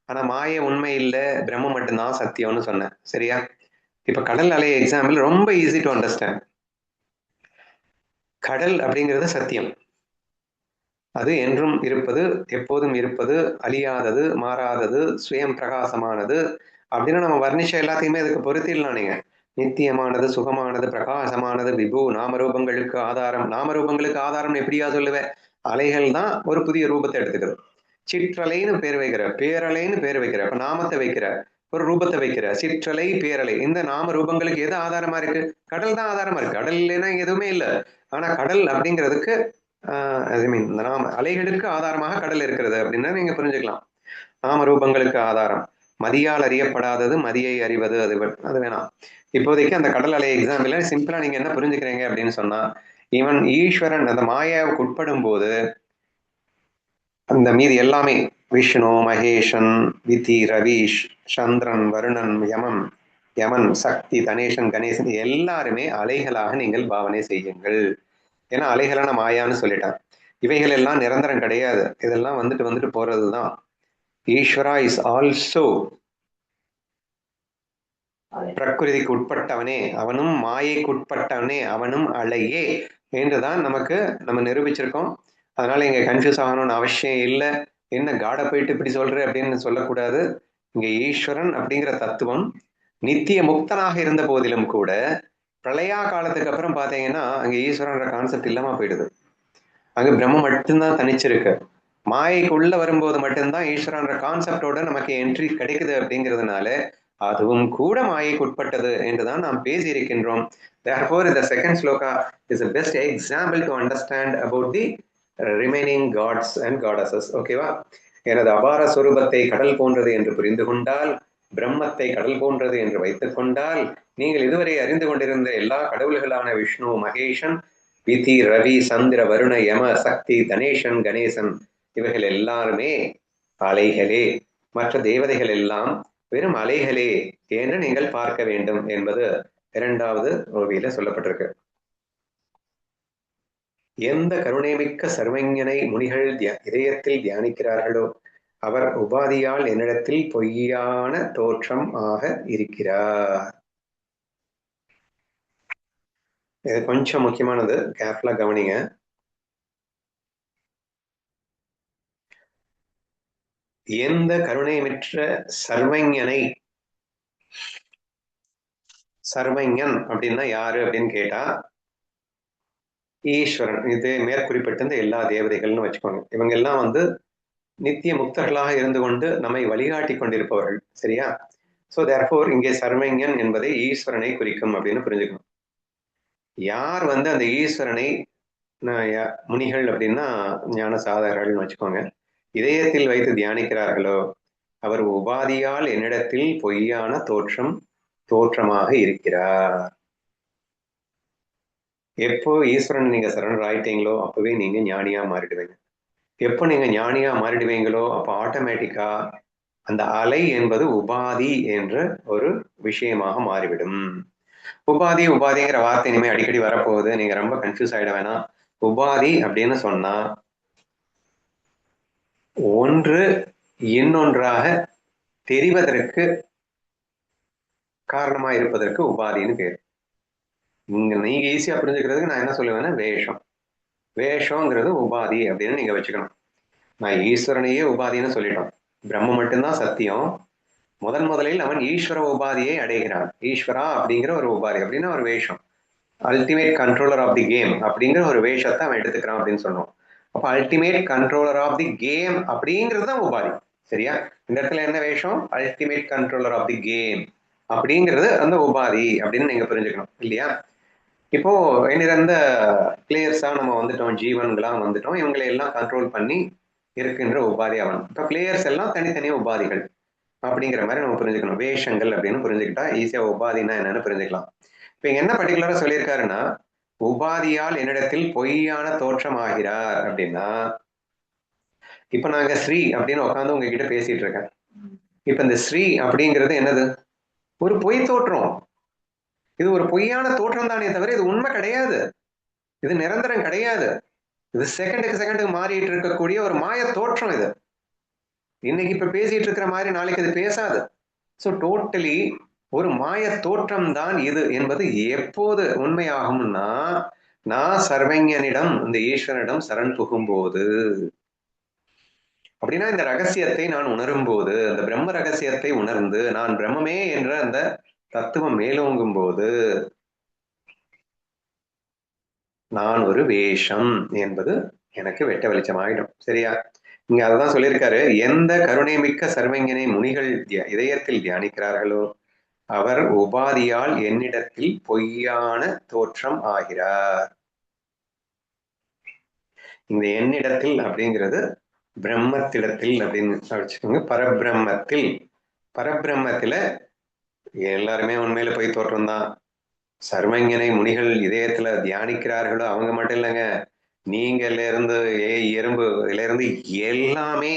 ஆனா மாயை உண்மை இல்லை, பிரம்மம் மட்டும்தான் சத்தியம்னு சொன்னேன். சரியா? இப்ப கடல் அலை எக்ஸாம்பிள் ரொம்ப ஈஸி டு அண்டர்ஸ்டாண்ட். கடல் அப்படிங்கிறது சத்தியம். அது என்றும் இருப்பது, எப்போதும் இருப்பது, அழியாதது, மாறாதது, சுயம் பிரகாசமானது அப்படின்னு நம்ம வர்ணிச்ச எல்லாத்தையுமே அதுக்கு பொருத்திடலாம் நீங்க. நித்தியமானது, சுகமானது, பிரகாசமானது, விபு, நாமரூபங்களுக்கு ஆதாரம். நாமரூபங்களுக்கு ஆதாரம் எப்படியா சொல்லுவேன்? அலைகள் தான் ஒரு புதிய ரூபத்தை எடுத்துக்கிறது. சிற்றலைன்னு பேர் வைக்கிற, பேரலைன்னு பேர் வைக்கிற, இப்ப நாமத்தை வைக்கிற, ஒரு ரூபத்தை வைக்கிற, சிற்றலை, பேரலை, இந்த நாம ரூபங்களுக்கு எது ஆதாரமா இருக்கு? கடல் தான் ஆதாரமா இருக்கு. கடல் இல்லைன்னா எதுவுமே இல்லை. ஆனா கடல் அப்படிங்கிறதுக்கு ஐ மீன் நாம அலைகளுக்கு ஆதாரமாக கடல் இருக்கிறது அப்படின்னு நீங்க புரிஞ்சுக்கலாம். நாம ரூபங்களுக்கு ஆதாரம். மதியால் அறியப்படாதது மதியை அறிவது, அது வேணாம். இப்போதைக்கு அந்த கடல் அலை எக்ஸாம்பிள் சிம்பிளா நீங்க என்ன புரிஞ்சுக்கிறீங்க அப்படின்னு சொன்னா, இவன் ஈஸ்வரன் அந்த மாயாவுக்கு உட்படும் போது அந்த மீதி எல்லாமே விஷ்ணு, மகேஷன், விதி, ரவீஷ், சந்திரன், வருணன், யமன், சக்தி, தனேசன், கணேசன் எல்லாருமே அலைகளாக நீங்கள் பாவனை செய்யுங்கள். ஏன்னா அலைகளான மாயான்னு சொல்லிட்டான். இவைகள் எல்லாம் நிரந்தரம் கிடையாது. இதெல்லாம் வந்துட்டு போறதுதான். ஈஸ்வரா இஸ் ஆல்சோ பிரகிருதிக்கு உட்பட்டவனே, அவனும் மாயைக்கு உட்பட்டவனே, அவனும் அலையே என்றுதான் நம்ம நிரூபிச்சிருக்கோம். அதனால இங்க கன்ஃபியூஸ் ஆகணும்னு அவசியம் இல்லை. என்ன காடை போயிட்டு இப்படி சொல்ற அப்படின்னு சொல்லக்கூடாது. இங்க ஈஸ்வரன் அப்படிங்கிற தத்துவம் நித்திய முக்தனாக இருந்த போதிலும் கூட பிரளயா காலத்துக்கு அப்புறம் பாத்தீங்கன்னா அங்க ஈஸ்வரன்ற கான்செப்ட் இல்லாம போயிடுது. அங்க பிரம்மம் மட்டும்தான் தனிச்சிருக்கு. மாயைக்கு உள்ள வரும்போது மட்டும்தான் ஈஸ்வரன்ற கான்செப்டோட நமக்கு என்ட்ரி கிடைக்குது. அப்படிங்கிறதுனால அதுவும் கூட மாயைக்கு உட்பட்டது என்றுதான் நாம் பேசியிருக்கின்றோம். Therefore, the second sloka is the best example to understand about the remaining gods and goddesses. ஓகேவா? எனது அபார சொரூபத்தை கடல் போன்றது என்று புரிந்து கொண்டால், பிரம்மத்தை கடல் போன்றது என்று வைத்துக் கொண்டால், நீங்கள் இதுவரை அறிந்து கொண்டிருந்த எல்லா கடவுள்களான விஷ்ணு, மகேஷன், விதி, ரவி, சந்திர, வருண, யம, சக்தி, தனேசன், கணேசன் இவைகள் எல்லாருமே அலைகளே. மற்ற தேவதைகள் எல்லாம் வெறும் அலைகளே என்று நீங்கள் பார்க்க வேண்டும் என்பது இரண்டாவது ஓவியில சொல்லப்பட்டிருக்கு. எந்த கருணைமிக்க சர்வஞனை முனிகள் இதயத்தில் தியானிக்கிறார்களோ அவர் உபாதியால் என்னிடத்தில் பொய்யான தோற்றம் ஆக இருக்கிறார். இது கொஞ்சம் முக்கியமானது, கேர்ஃபுல்லா கவனிங்க. எந்த கருணையற்ற சர்வஞனை, சர்வஞன் அப்படின்னா யாரு அப்படின்னு கேட்டா ஈஸ்வரன். இது மேற்குறிப்பிட்டிருந்த எல்லா தேவதைகள்னு வச்சுக்கோங்க. இவங்க எல்லாம் நித்திய முக்தர்களாக இருந்து கொண்டு நம்மை வழிகாட்டி கொண்டிருப்பவர்கள். சரியா? ஸோ தேர்ஃபோர் இங்கே சர்வஞன் என்பதை ஈஸ்வரனை குறிக்கும் அப்படின்னு புரிஞ்சுக்கணும். யார் அந்த ஈஸ்வரனை முனிகள் அப்படின்னா ஞான சாதகர்கள்னு வச்சுக்கோங்க, இதயத்தில் வைத்து தியானிக்கிறார்களோ அவர் உபாதியால் என்னிடத்தில் பொய்யான தோற்றமாக இருக்கிறார். எப்போ ஈஸ்வரன் நீங்க சரண்டர் ஆயிட்டீங்களோ அப்பவே நீங்க ஞானியா மாறிடுவீங்க. எப்போ நீங்க ஞானியா மாறிடுவீங்களோ அப்போ ஆட்டோமேட்டிக்கா அந்த அலை என்பது உபாதி என்ற ஒரு விஷயமாக மாறிவிடும். உபாதிங்கிற வார்த்தை இனிமே அடிக்கடி வரப்போகுது, நீங்க ரொம்ப கன்ஃபியூஸ் ஆயிட வேணாம். உபாதி அப்படின்னு சொன்னா ஒன்று இன்னொன்றாக தெரிவதற்கு காரணமா இருப்பதற்கு உபாதின்னு பேர். நீங்க ஈஸியா புரிஞ்சுக்கிறதுக்கு நான் என்ன சொல்லுவேன்னா வேஷங்கிறது உபாதி அப்படின்னு நீங்க வச்சுக்கணும். நான் ஈஸ்வரனையே உபாதின்னு சொல்லிட்டோம். பிரம்ம மட்டும்தான் சத்தியம். முதலில் அவன் ஈஸ்வர உபாதியை அடைகிறான். ஈஸ்வரா அப்படிங்கிற ஒரு உபாதி அப்படின்னா ஒரு வேஷம், ultimate controller of the game அப்படிங்கிற ஒரு வேஷத்தை அவன் எடுத்துக்கிறான் அப்படின்னு சொன்னோம். அப்ப ultimate controller of the game அப்படிங்கிறது தான் உபாதி. சரியா? இந்த இடத்துல என்ன வேஷம்? Ultimate controller of the game அப்படிங்கிறது அந்த உபாதி அப்படின்னு நீங்க புரிஞ்சுக்கணும் இல்லையா? இப்போ என்னிருந்த பிளேயர்ஸா நம்ம வந்துட்டோம், ஜீவன்களாம் வந்துட்டோம், இவங்களை எல்லாம் கண்ட்ரோல் பண்ணி இருக்கின்ற உபாதி அவன். இப்ப பிளேயர்ஸ் எல்லாம் தனித்தனி உபாதிகள் அப்படிங்கிற மாதிரி நம்ம புரிஞ்சுக்கணும். வேஷங்கள் அப்படின்னு புரிஞ்சுக்கிட்டா ஈஸியா உபாதினா என்னன்னு புரிஞ்சுக்கலாம். இப்ப இங்க என்ன பர்டிகுலரா சொல்லியிருக்காருன்னா உபாதியால் என்னிடத்தில் பொய்யான தோற்றம் ஆகிறார் அப்படின்னா, இப்ப நாங்க ஸ்ரீ அப்படின்னு உட்காந்து உங்ககிட்ட பேசிட்டு இருக்கேன். இப்ப இந்த ஸ்ரீ அப்படிங்கிறது என்னது? ஒரு பொய் தோற்றம். இது ஒரு பொய்யான தோற்றம் தானே தவிர இது உண்மை கிடையாது, இது நிரந்தரம் கிடையாது. இது செகண்டுக்கு மாறிட்டு இருக்கக்கூடிய ஒரு மாய தோற்றம். இது இன்னைக்கு இப்ப பேசிட்டு இருக்கிற மாதிரி நாளைக்கு அது பேசாது. ஸோ டோட்டலி ஒரு மாய தோற்றம் தான் இது என்பது எப்போது உண்மையாகும்னா நான் சர்வஞனிடம், இந்த ஈஸ்வரனிடம் சரண் புகும்போது. அப்படின்னா இந்த ரகசியத்தை நான் உணரும் போது, அந்த பிரம்ம ரகசியத்தை உணர்ந்து நான் பிரம்மமே என்ற அந்த தத்துவம் மேலோங்கும் போது நான் ஒரு வேஷம் என்பது எனக்கு வெட்ட வெளிச்சம் ஆயிடும். சரியா? இங்க அதுதான் சொல்லியிருக்காரு, எந்த கருணை மிக்க சர்வஞனை முனிகள் இதயத்தில் தியானிக்கிறார்களோ அவர் உபாதியால் என்னிடத்தில் பொய்யான தோற்றம் ஆகிறார். இந்த என்னிடத்தில் அப்படிங்கிறது பிரம்மத்திடத்தில் அப்படின்னு வச்சுக்கோங்க. பரபிரம்மத்துல எல்லாருமே உண்மையில போய் தோற்றம் தான். சர்வஞனை முனிகள் இதயத்துல தியானிக்கிறார்களோ அவங்க மட்டும் இல்லைங்க, நீங்கள்ல இருந்து எறும்பு இருந்து எல்லாமே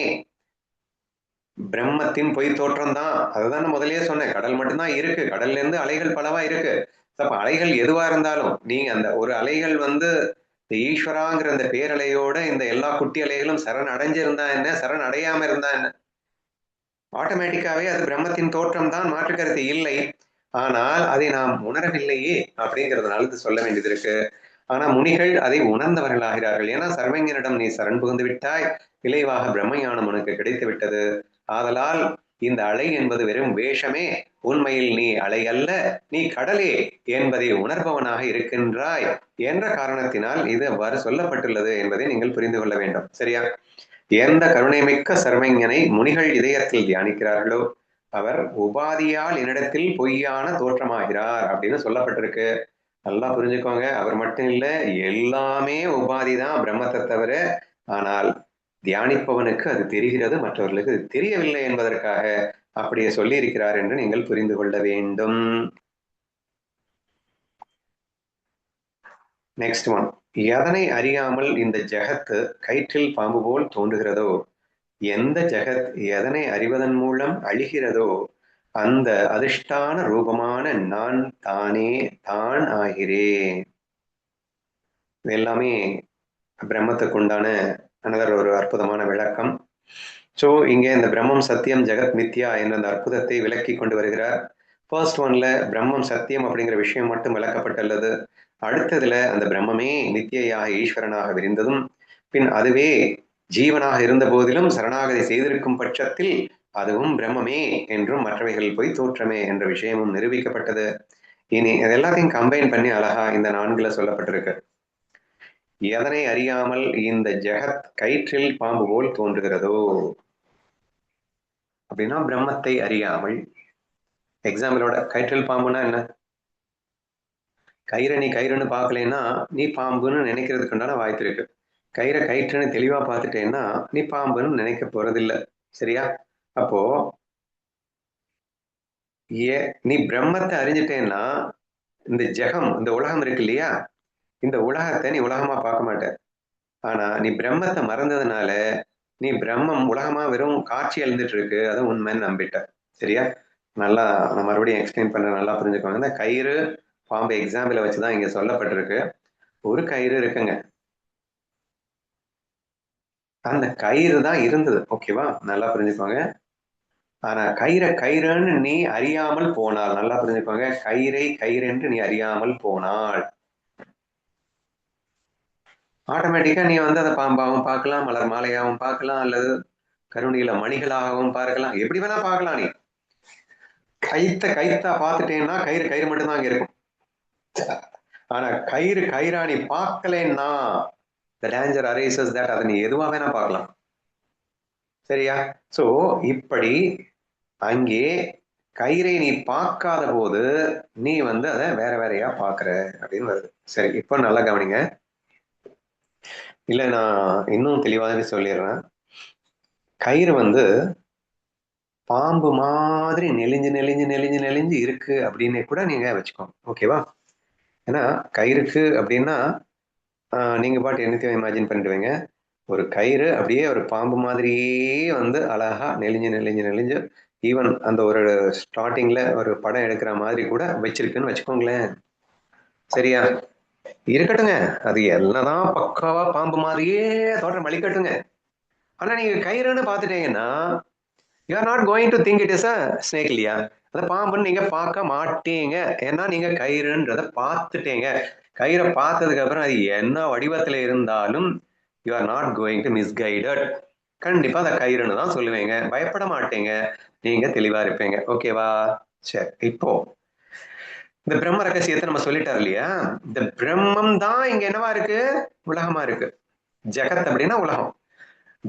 பிரம்மத்தின் பொய் தோற்றம் தான். அதுதான் நான் முதலே சொன்னேன், கடல் மட்டும்தான் இருக்கு, கடல்ல இருந்து அலைகள் பலவா இருக்கு. அப்ப அலைகள் எதுவா இருந்தாலும் நீங்க அந்த ஒரு அலைகள் ஈஸ்வராங்கிற அந்த பேரலையோட இந்த எல்லா குட்டி அலைகளும் சரண் அடைஞ்சிருந்தா என்ன, சரண் அடையாம இருந்தா என்ன, ஆட்டோமேட்டிக்காவே அது பிரம்மத்தின் தோற்றம் தான், மாற்று கருத்து இல்லை. ஆனால் அதை நாம் உணரவில்லையே அப்படிங்கிறதுனால இது சொல்ல வேண்டியது இருக்கு. ஆனா முனிகள் அதை உணர்ந்தவர்கள் ஆகிறார்கள். ஏன்னா சர்வஞனிடம் நீ சரண் புகுந்து விட்டாய், விளைவாக பிரம்மஞானம் உனக்கு கிடைத்து விட்டது. ஆதலால் இந்த அலை என்பது வெறும் வேஷமே, உண்மையில் நீ அலை அல்ல, நீ கடலே என்பதை உணர்பவனாக இருக்கின்றாய் என்ற காரணத்தினால் இது அவ்வாறு சொல்லப்பட்டுள்ளது என்பதை நீங்கள் புரிந்து கொள்ள வேண்டும். சரியா? எந்த கருணைமிக்க சர்வஞனை முனிகள் இதயத்தில் தியானிக்கிறார்களோ அவர் உபாதியால் என்னிடத்தில் பொய்யான தோற்றமாகிறார் அப்படின்னு சொல்லப்பட்டிருக்கு. நல்லா புரிஞ்சுக்கோங்க, அவர் மட்டும் இல்ல, எல்லாமே உபாதி தான் பிரம்மத்தை தவிர. ஆனால் தியானிப்பவனுக்கு அது தெரிகிறது, மற்றவர்களுக்கு அது தெரியவில்லை என்பதற்காக அப்படியே சொல்லி இருக்கிறார் என்று நீங்கள் புரிந்து கொள்ள வேண்டும். நெக்ஸ்ட் ஒன், எதனை அறியாமல் இந்த ஜெகத்து கயிற்றில் பாம்பு போல் தோன்றுகிறதோ, எந்த ஜெகத் எதனை அறிவதன் மூலம் அழிகிறதோ அந்த அதிஷ்டான ரூபமான நான் தானே தான் ஆகிறேன். இது எல்லாமே பிரம்மத்துக்கு உண்டான அனதர் ஒரு அற்புதமான விளக்கம். ஸோ இங்கே இந்த பிரம்மம் சத்தியம் ஜெகத் மித்யா என்ற அந்த அற்புதத்தை விளக்கி கொண்டு வருகிறார். ஃபர்ஸ்ட் ஒன்ல பிரம்மம் சத்தியம் அப்படிங்கிற விஷயம் மட்டும் விளக்கப்பட்டுள்ளது. அடுத்ததுல அந்த பிரம்மமே நித்தியாக ஈஸ்வரனாக விரிந்ததும், பின் அதுவே ஜீவனாக இருந்த போதிலும் சரணாகதி செய்திருக்கும் பட்சத்தில் அதுவும் பிரம்மமே என்றும் மற்றவைகள் போய் தோற்றமே என்ற விஷயமும் நிரூபிக்கப்பட்டது. இனி இது எல்லாத்தையும் கம்பைன் பண்ணி அழகா இந்த 4ல சொல்லப்பட்டிருக்கு. எதனை அறியாமல் இந்த ஜெகத் கயிற்றில் பாம்பு போல் தோன்றுகிறதோ அப்படின்னா பிரம்மத்தை அறியாமல். எக்ஸாம்பிளோட கயிற்றில் பாம்புனா என்ன? கயிறை நீ கயிறுன்னு பார்க்கலன்னா நீ பாம்புன்னு நினைக்கிறதுக்கு உண்டான வாய்ப்பு இருக்கு. கயிறை கயிற்றுன்னு தெளிவா பார்த்துட்டேன்னா நீ பாம்புன்னு நினைக்க போறதில்லை. சரியா? அப்போ நீ பிரம்மத்தை அறிஞ்சிட்டேன்னா இந்த ஜெகம், இந்த உலகம் இருக்கு இல்லையா, இந்த உலகத்தை நீ உலகமா பார்க்க மாட்ட. ஆனா நீ பிரம்மத்தை மறந்ததுனால நீ பிரம்மம் உலகமா வெறும் காட்சி எழுந்துட்டு இருக்கு, அது உண்மைன்னு நம்பிட்ட. சரியா? நல்லா நான் மறுபடியும் எக்ஸ்பிளைன் பண்றேன், நல்லா புரிஞ்சுக்கோங்க. இந்த கயிறு பாம்பு எக்ஸாம்பிளை வச்சுதான் இங்க சொல்லப்பட்டிருக்கு. ஒரு கயிறு இருக்குங்க, அந்த கயிறு தான் இருந்தது. ஓகேவா? நல்லா புரிஞ்சுக்கோங்க. ஆனா கயிறை கயிறுன்னு நீ அறியாமல் போனால், நல்லா புரிஞ்சுக்கோங்க, கயிறை கயிறு என்று நீ அறியாமல் போனால் ஆட்டோமேட்டிக்கா நீ வந்து அதை பாம்பாகவும் பார்க்கலாம், மலர் மாலையாகவும் பார்க்கலாம், அல்லது கருணியில மணிகளாகவும் பார்க்கலாம், எப்படி வேணா பார்க்கலாம். நீ கைத்தா பார்த்துட்டேன்னா கயிறு கயிறு மட்டும்தான் அங்க இருக்கும். ஆனா கயிறு கயிறா நீ பார்க்கலன்னா the danger arises that அதை நீ எதுவா வேணா பார்க்கலாம். சரியா? சோ இப்படி அங்கே கயிறை நீ பார்க்காத போது நீ வந்து அதை வேற வேறையா பாக்குற அப்படின்னு வருது. சரி, இப்போ நல்லா கவனிங்க. இல்ல நான் இன்னும் தெளிவாகவே சொல்லிடுறேன். கயிறு வந்து பாம்பு மாதிரி நெளிஞ்சு நெளிஞ்சு நெளிஞ்சு நெளிஞ்சு இருக்கு அப்படின்னு கூட நீங்க வச்சுக்கோங்க. ஓகேவா? ஏன்னா கயிறுக்கு அப்படின்னா நீங்க பாட்டு என்னத்தையும் இமேஜின் பண்ணிடுவீங்க. ஒரு கயிறு அப்படியே ஒரு பாம்பு மாதிரியே வந்து அழகா நெளிஞ்சு நெளிஞ்சு நெளிஞ்சு ஈவன் அந்த ஒரு ஸ்டார்டிங்ல ஒரு படம் எடுக்கிற மாதிரி கூட வச்சிருக்குன்னு வச்சுக்கோங்களேன். சரியா? இருக்கட்டுங்க, அது என்னதான் பக்காவா பாம்பு மாதிரியே தோற்றம் அளிக்கட்டுங்க. ஆனா நீங்க கயிறுன்னு பாத்துட்டீங்கன்னா you are not going to think it is a snake இல்லையா? அந்த பாம்புன்னு நீங்க பார்க்க மாட்டீங்க. ஏன்னா நீங்க கயிறுன்றத பார்த்துட்டீங்க. கயிறை பார்த்ததுக்கு அப்புறம் அது என்ன வடிவத்துல இருந்தாலும் you are not going to misguided. கண்டிப்பா அந்த கயிறுன்னு தான் சொல்லுவீங்க, பயப்பட மாட்டீங்க, நீங்க தெளிவா இருப்பீங்க. ஓகேவா? சரி, இப்போ இந்த பிரம்ம ரகசியத்தை நம்ம சொல்லிட்டார் இல்லையா? இந்த பிரம்மம் தான் இங்க என்னவா இருக்கு? உலகமா இருக்கு. ஜெகத் அப்படின்னா உலகம்,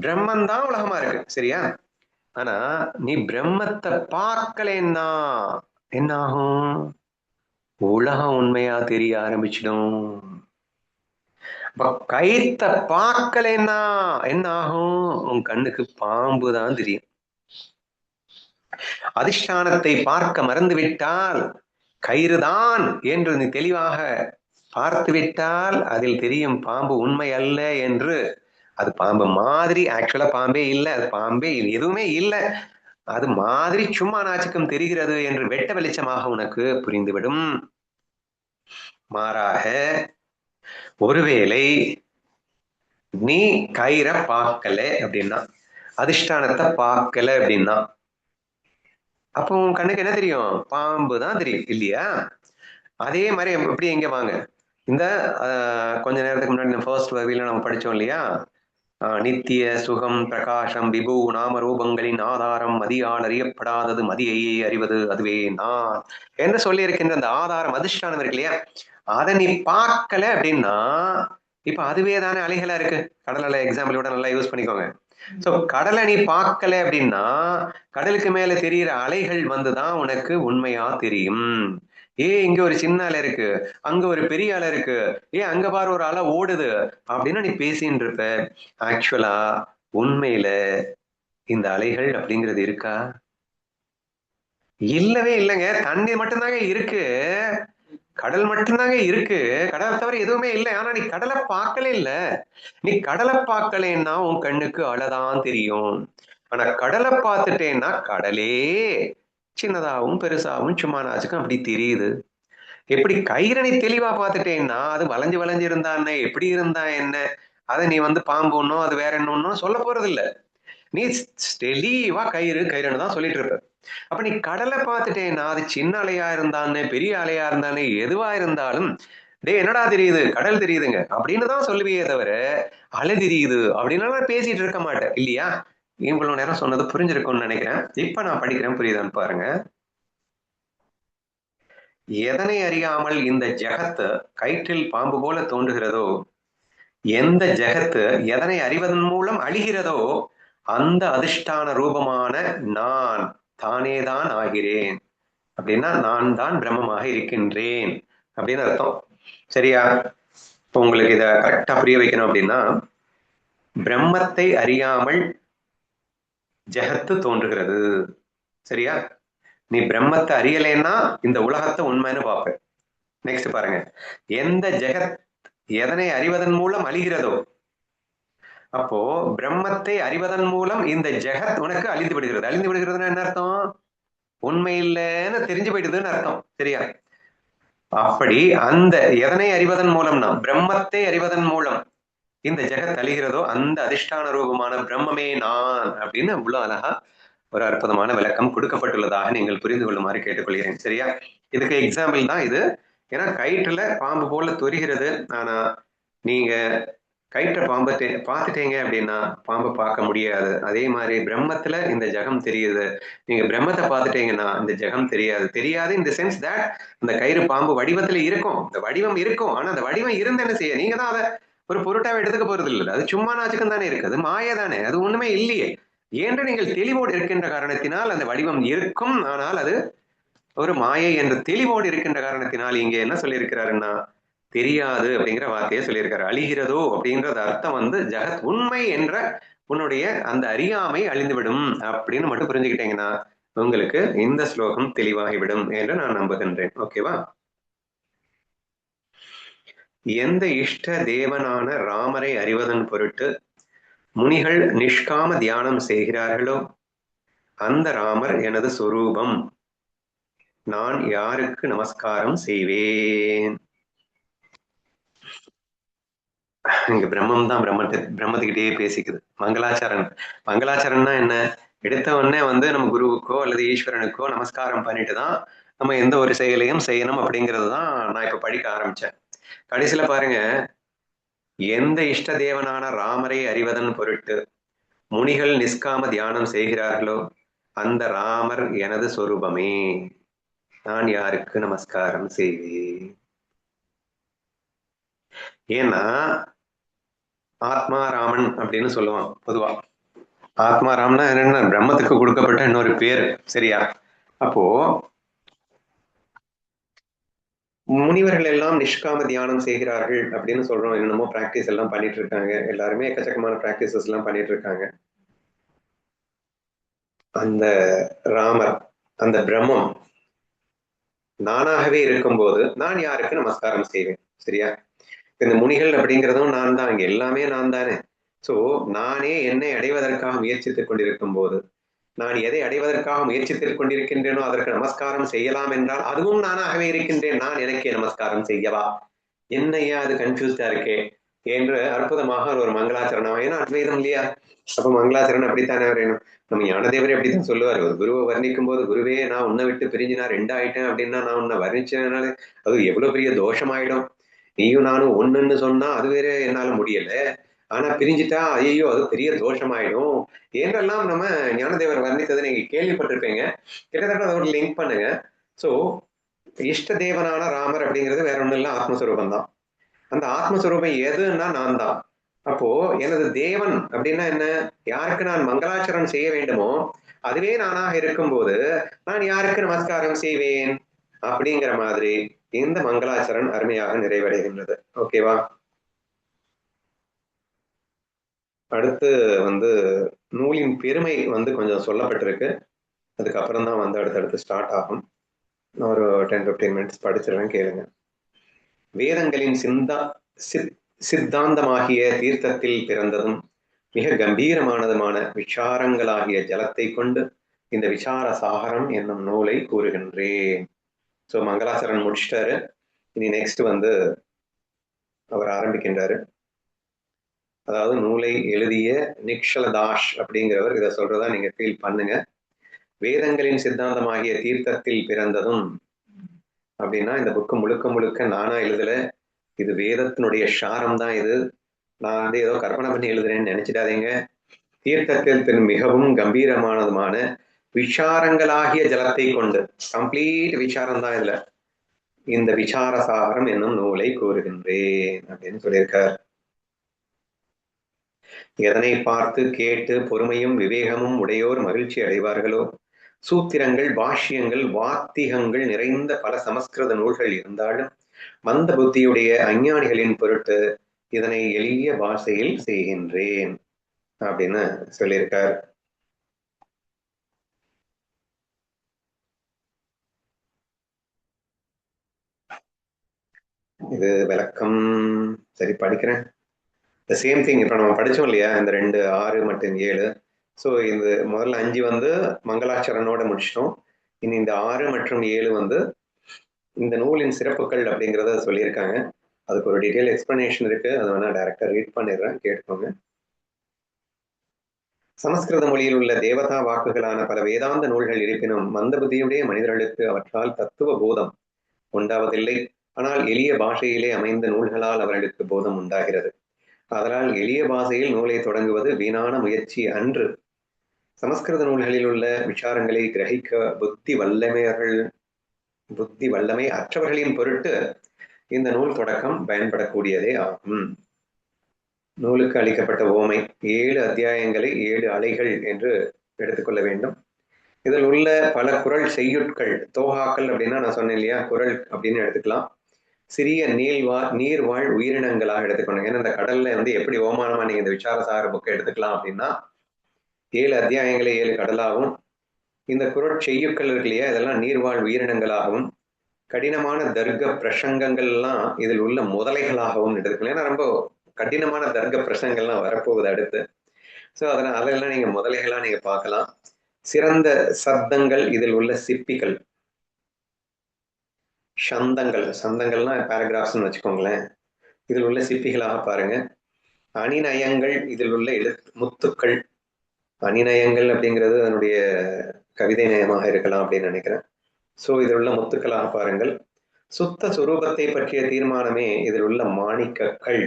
பிரம்மன் தான் உலகமா இருக்கு. சரியா? ஆனா நீ பிரம்மத்தை பார்க்கலன்னா என்ன ஆகும்? உலகம் உண்மையா தெரிய ஆரம்பிச்சிடும். கயித்தை பார்க்கலன்னா என்ன ஆகும்? உன் கண்ணுக்கு பாம்பு தான் தெரியும். அதிஷ்டானத்தை பார்க்க மறந்து விட்டால் கயிறுதான் என்று நீ தெளிவாக பார்த்து விட்டால் அதில் தெரியும் பாம்பு உண்மை அல்ல என்று. அது பாம்பு மாதிரி, ஆக்சுவலா பாம்பே இல்லை, அது பாம்பே எதுவுமே இல்லை, அது மாதிரி சும்மா நாச்சுக்கும் தெரிகிறது என்று வெட்ட வெளிச்சமாக உனக்கு புரிந்துவிடும். மாறாக ஒருவேளை நீ கயிறை பார்க்கல அப்படின்னா, அதிஷ்டானத்தை பார்க்கல அப்படின்னா, அப்போ உன் கண்ணுக்கு என்ன தெரியும்? பாம்பு தான் தெரியும் இல்லையா? அதே மாதிரி எப்படி எங்க வாங்க, இந்த கொஞ்ச நேரத்துக்கு முன்னாடி ஃபர்ஸ்ட் வகையில நம்ம படிச்சோம் இல்லையா? நித்திய சுகம் பிரகாசம் விபு நாம ரூபங்களின் ஆதாரம் மதியால் அறியப்படாதது மதியையே அறிவது அதுவே நான் என்று சொல்லி இருக்கின்ற அந்த ஆதாரம் அதிஷ்டானம் இருக்கு இல்லையா? அதை நீ பார்க்கல அப்படின்னா இப்ப அதுவே தானே அலைகளா இருக்கு. கடல் அலை எக்ஸாம்பிளோட நல்லா யூஸ் பண்ணிக்கோங்க. சோ கடலை நீ பார்க்கல அப்படின்னா கடலுக்கு மேல தெரியிற அலைகள் வந்துதான் உனக்கு உண்மையா தெரியும். இங்க ஒரு சின்ன அலை இருக்கு, அங்க ஒரு பெரிய அலை இருக்கு, அங்க பாரு ஒரு அலை ஓடுது அப்படின்னு நீ பேசின்னு இருப்ப. ஆக்சுவலா உண்மையில இந்த அலைகள் அப்படிங்கிறது இருக்கா? இல்லவே இல்லைங்க. தண்ணி மட்டும்தாங்க இருக்கு, கடல் மட்டும்தாங்க இருக்கு, கடலை தவிர எதுவுமே இல்லை. ஆனா நீ கடலை பார்க்கல. இல்ல, நீ கடலை பார்க்கலன்னா உன் கண்ணுக்கு அலைதான் தெரியும். ஆனா கடலை பார்த்துட்டேன்னா கடலே சின்னதாகவும் பெருசாகவும் சும்மா நாச்சுக்கும் அப்படி தெரியுது. எப்படி கயிறனை தெளிவா பார்த்துட்டேன்னா அது வளைஞ்சு வளைஞ்சு இருந்தா என்ன, எப்படி இருந்தா என்ன, அதை நீ வந்து பாம்பு ஒன்றும் அது வேற என்ன ஒன்றும் சொல்ல போறது இல்ல. நீ தெளிவா கயிறுன்னு தான் சொல்லிட்டு இருப்ப. அப்ப நீ கடலை பார்த்துட்டேன்னா அது சின்ன அலையா இருந்தானே பெரிய அலையா இருந்தானே எதுவா இருந்தாலும் டேய் என்னடா தெரியுது, கடல் தெரியுதுங்க அப்படின்னு தான் சொல்லுவியே தவிர அலை தெரியுது அப்படின்னு பேசிட்டு இருக்க மாட்டேன் இல்லையா? இவ்வளவு நேரம் சொன்னது புரிஞ்சிருக்கும்னு நினைக்கிறேன். இப்ப நான் படிக்கிறேன், புரியுதான்னு பாருங்க. எதனை அறியாமல் இந்த ஜெகத்து கயிற்றில் பாம்பு போல தோன்றுகிறதோ, எந்த ஜெகத்து எதனை அறிவதன் மூலம் அழிகிறதோ அந்த அதிஷ்டான ரூபமான நான் தானேதான் ஆகிறேன். அப்படின்னா நான் தான் பிரம்மமாக இருக்கின்றேன் அப்படின்னு அர்த்தம். சரியா? இப்போ உங்களுக்கு இதை கரெக்டா புரிய வைக்கணும் அப்படின்னா, பிரம்மத்தை அறியாமல் ஜெகத்து தோன்றுகிறது. சரியா? நீ பிரம்மத்தை அறியலைன்னா இந்த உலகத்தை உண்மைன்னு பார்ப்ப. நெக்ஸ்ட் பாருங்க, எந்த ஜெகத் எதனை அறிவதன் மூலம் அழிகிறதோ, அப்போ பிரம்மத்தை அறிவதன் மூலம் இந்த ஜெகத் உனக்கு அழிந்து விடுகிறது. அழிந்து விடுகிறதுன்னா என்ன அர்த்தம்? உண்மை இல்லைன்னு தெரிஞ்சு போயிடுதுன்னு அர்த்தம். சரியா? அப்படி அந்த எதனை அறிவதன் மூலம்னா பிரம்மத்தை அறிவதன் மூலம் இந்த ஜெகத் அழிகிறதோ அந்த அதிஷ்டான ரூபமான பிரம்மமே நான் அப்படின்னு இவ்வளவு அழகா ஒரு அற்புதமான விளக்கம் கொடுக்கப்பட்டுள்ளதாக நீங்கள் புரிந்து கொள்ளுமாறு கேட்டுக்கொள்கிறேன். சரியா? இதுக்கு எக்ஸாம்பிள் தான் இது. ஏன்னா கயிற்றுல பாம்பு போல தொரிகிறது, ஆனா நீங்க கயிற்ற பாம்பை பார்த்துட்டீங்க அப்படின்னா பாம்பை பார்க்க முடியாது. அதே மாதிரி பிரம்மத்துல இந்த ஜெகம் தெரியுது, நீங்க பிரம்மத்தை பார்த்துட்டீங்கன்னா இந்த ஜெகம் தெரியாது. தெரியாது இந்த சென்ஸ் தட் அந்த கயிறு பாம்பு வடிவத்துல இருக்கும், இந்த வடிவம் இருக்கும், ஆனா அந்த வடிவம் இருந்து என்ன செய்ய, நீங்க தான் அதை ஒரு பொருட்டாவை எடுத்துக்க போறது இல்லை. அது சும்மா நாச்சுக்கும் தானே இருக்கு, அது மாய தானே, அது ஒண்ணுமே இல்லையே. என்று நீங்கள் தெளிவோடு இருக்கின்ற காரணத்தினால் அந்த வடிவம் இருக்கும், ஆனால் அது ஒரு மாயை என்ற தெளிவோடு இருக்கின்ற காரணத்தினால் இங்க என்ன சொல்லியிருக்கிறாருன்னா தெரியாது அப்படிங்கிற வார்த்தையை சொல்லியிருக்காரு. அழிகிறதோ அப்படின்றது அர்த்தம் வந்து ஜெகத் உண்மை என்ற உன்னுடைய அந்த அறியாமை அழிந்துவிடும் அப்படின்னு மட்டும் புரிஞ்சுக்கிட்டீங்கன்னா உங்களுக்கு இந்த ஸ்லோகம் தெளிவாகிவிடும் என்று நான் நம்புகின்றேன். ஓகேவா? எந்த இஷ்ட தேவனான ராமரை அறிவதன் பொருட்டு முனிகள் நிஷ்காம தியானம் செய்கிறார்களோ அந்த ராமர் எனது சொரூபம். நான் யாருக்கு நமஸ்காரம் செய்வேன்? இங்க பிரம்மம் தான் பிரம்மத்துக்கிட்டே பேசிக்குது. மங்களாச்சாரம்னா என்ன? எடுத்த உடனே வந்து நம்ம குருவுக்கோ அல்லது ஈஸ்வரனுக்கோ நமஸ்காரம் பண்ணிட்டு தான் நம்ம எந்த ஒரு செயலையும் செய்யணும் அப்படிங்கிறது தான் நான் இப்ப படிக்க ஆரம்பிச்சேன். கடைசியில பாருங்க, எந்த இஷ்ட தேவனான ராமரை அறிவதன் பொருட்டு முனிகள் நிஷ்காம தியானம் செய்கிறார்களோ அந்த ராமர் எனது சொரூபமே. நான் யாருக்கு நமஸ்காரம் செய்வேன்? ஏன்னா ஆத்மாராமன் அப்படின்னு சொல்லுவான் பொதுவா. ஆத்மாராம்னா என்ன? பிரம்மத்துக்கு கொடுக்கப்பட்ட இன்னொரு பேரு. சரியா? அப்போ முனிவர்கள் எல்லாம் நிஷ்காம தியானம் செய்கிறார்கள் அப்படின்னு சொல்றோம். என்னமோ பிராக்டிஸ் எல்லாம் பண்ணிட்டு இருக்காங்க, எல்லாருமே எக்கச்சக்கமான பிராக்டிசஸ் எல்லாம் பண்ணிட்டு இருக்காங்க. அந்த ராமர், அந்த பிரம்மம் நானாகவே இருக்கும்போது நான் யாருக்கு நமஸ்காரம் செய்வேன்? சரியா? இந்த முனிகள் அப்படிங்கிறதும் நான் தான், இங்க எல்லாமே நான் தானே. சோ நானே என்னை அடைவதற்காக முயற்சித்துக் கொண்டிருக்கும் போது நான் எதை அடைவதற்காக முயற்சித்துக் கொண்டிருக்கின்றேனோ அதற்கு நமஸ்காரம் செய்யலாம் என்றால் அதுவும் நானாகவே இருக்கின்றேன். நான் எனக்கே நமஸ்காரம் செய்யவா? என்னையா அது கன்ஃபியூஸ்டா இருக்கே என்று அற்புதமாக ஒரு மங்களாச்சரணம். ஏன்னா அத்வைதம் இல்லையா? அப்ப மங்களாச்சரணம் அப்படித்தானே வரையணும். நம்ம ஞானதேவரே அப்படித்தான் சொல்லுவாரு. ஒரு குருவை வர்ணிக்கும் போது, குருவே நான் உன்னை விட்டு பிரிஞ்சு நான் ரெண்டாயிட்டேன் அப்படின்னா நான் உன்னை வர்ணிச்சதுனால அது எவ்வளவு பெரிய தோஷமாயிடும். நீயும் நானும் ஒண்ணுன்னு சொன்னா அது வேற என்னால முடியல, ஆனா பிரிஞ்சுட்டா ஐயோ அது பெரிய தோஷமாயிடும் என்றெல்லாம் நம்ம ஞானதேவர் வர்ணித்ததை நீங்க கேள்விப்பட்டிருப்பீங்க. கிட்டத்தட்ட அதை ஒரு லிங்க் பண்ணுங்க. சோ இஷ்ட தேவனான ராமர் அப்படிங்கிறது வேற ஒண்ணும் இல்லை, ஆத்மஸ்வரூபம் தான். அந்த ஆத்மஸ்வரூபம் எதுன்னா நான் தான். அப்போ எனது தேவன் அப்படின்னா என்ன? யாருக்கு நான் மங்களாச்சரணம் செய்ய வேண்டுமோ அதுவே நானாக இருக்கும்போது நான் யாருக்கு நமஸ்காரம் செய்வேன்? அப்படிங்கிற மாதிரி இந்த மங்களாச்சரண் அருமையாக நிறைவடைகின்றது. ஓகேவா? அடுத்து வந்து நூலின் பெருமை வந்து கொஞ்சம் சொல்லப்பட்டிருக்கு. அதுக்கப்புறம் தான் வந்து அடுத்தடுத்து ஸ்டார்ட் ஆகும். நான் ஒரு 10-15 மினிட்ஸ் படிச்சிருவேன், கேளுங்க. வேதங்களின் சித்தாந்தமாகிய தீர்த்தத்தில் பிறந்ததும் மிக கம்பீரமானதுமான விசாரங்களாகிய ஜலத்தை கொண்டு இந்த விசார சாகரம் என்னும் நூலை கூறுகின்றேன். ஸோ மங்களாச்சரண் முடிச்சிட்டாரு. இனி நெக்ஸ்ட் வந்து அவர் ஆரம்பிக்கின்றாரு. அதாவது நூலை எழுதிய நிக்ஷலதாஷ் அப்படிங்கிறவர் இதை சொல்றதா நீங்க ஃபீல் பண்ணுங்க. வேதங்களின் சித்தாந்தமாகிய தீர்த்தத்தில் பிறந்ததும் அப்படின்னா இந்த புக்கு முழுக்க முழுக்க நானா எழுதல, இது வேதத்தினுடைய சாரம் தான். இது நான் வந்து ஏதோ கற்பனை பண்ணி எழுதுறேன்னு நினைச்சிடாதீங்க. தீர்த்தத்தில் மிகவும் கம்பீரமானதுமான விசாரங்களாகிய ஜலத்தை கொண்டு, கம்ப்ளீட் விசாரம் தான் இதுல, இந்த விசார சாகரம் என்னும் நூலை கூறுகின்றேன் அப்படின்னு சொல்லியிருக்கார். எதனை பார்த்து கேட்டு பொறுமையும் விவேகமும் உடையோர் மகிழ்ச்சி அடைவார்களோ, சூத்திரங்கள், பாஷ்யங்கள், வாத்திகங்கள் நிறைந்த பல சமஸ்கிருத நூல்கள் இருந்தாலும் மந்த புத்தியுடைய அஞ்ஞானிகளின் பொருட்டு இதனை எளிய பாஷையில் செய்கின்றேன் அப்படின்னு சொல்லியிருக்கார். இது விளக்கம் சரி படிக்கிறேன். த சேம் திங் இப்போ நம்ம படித்தோம் இல்லையா, இந்த 2, 6 மற்றும் 7. ஸோ இந்த முதல்ல 5 வந்து மங்களாச்சரணோட முடிச்சிட்டோம். இனி இந்த 6 மற்றும் 7 வந்து இந்த நூலின் சிறப்புகள் அப்படிங்கிறத சொல்லியிருக்காங்க. அதுக்கு ஒரு டீட்டெயில் எக்ஸ்பிளனேஷன் இருக்கு, அதை வேணா டைரக்டா ரீட் பண்ணிடுறேன், கேட்டுக்கோங்க. சமஸ்கிருத மொழியில் உள்ள தேவதா வாக்குகளான பல வேதாந்த நூல்கள் இருப்பினும் மந்த புத்தியுடைய மனிதர்களுக்கு அவற்றால் தத்துவ போதம் உண்டாவதில்லை. ஆனால் எளிய பாஷையிலே அமைந்த நூல்களால் அவர்களுக்கு போதம் உண்டாகிறது. அதனால் எளிய பாஷையில் நூலை தொடங்குவது வீணான முயற்சி அன்று. சமஸ்கிருத நூல்களில் உள்ள விசாரங்களை கிரகிக்க புத்தி வல்லமை அற்றவர்களின் பொருட்டு இந்த நூல் தொடக்கம் பயன்படக்கூடியதே ஆகும். நூலுக்கு அளிக்கப்பட்ட ஓமை 7 அத்தியாயங்களை 7 அலைகள் என்று எடுத்துக்கொள்ள வேண்டும். இதில் உள்ள பல குறள் செய்யுட்கள், தோகாக்கள் அப்படின்னா நான் சொன்னேன் இல்லையா, குறள் அப்படின்னு எடுத்துக்கலாம். சிறிய நீர்வாழ் உயிரினங்களாக எடுத்துக்கணும். ஏன்னா இந்த கடல்ல வந்து எப்படி ஓமானமா நீங்க இந்த விசாரசாகர புக்கை எடுத்துக்கலாம் அப்படின்னா 7 அத்தியாயங்களை 7 கடலாகவும், இந்த குறள் செய்யுட்கள் இருக்கு இல்லையா, இதெல்லாம் நீர்வாழ் உயிரினங்களாகவும், கடினமான தர்க்க பிரசங்கங்கள் எல்லாம் இதில் உள்ள முதலைகளாகவும் எடுத்துக்கலாம். ஏன்னா ரொம்ப கடினமான தர்க்க பிரசங்கங்கள்லாம் வரப்போகுது அடுத்து. ஸோ அதெல்லாம் நீங்க முதலைகளா நீங்க பார்க்கலாம். சிறந்த சப்தங்கள் இதில் உள்ள சிப்பிகள், சந்தங்கள்னா பேராகிராஃப்ஸ்ன்னு வச்சுக்கோங்களேன், இதில் உள்ள சிப்பிகளாக பாருங்க. அணிநயங்கள் இதில் உள்ள முத்துக்கள், அணிநயங்கள் அப்படிங்கிறது அதனுடைய கவிதை நயமாக இருக்கலாம் அப்படின்னு நினைக்கிறேன். ஸோ இதில் உள்ள முத்துக்களாக பாருங்கள். சுத்த சுரூபத்தை பற்றிய தீர்மானமே இதில் உள்ள மாணிக்கங்கள்.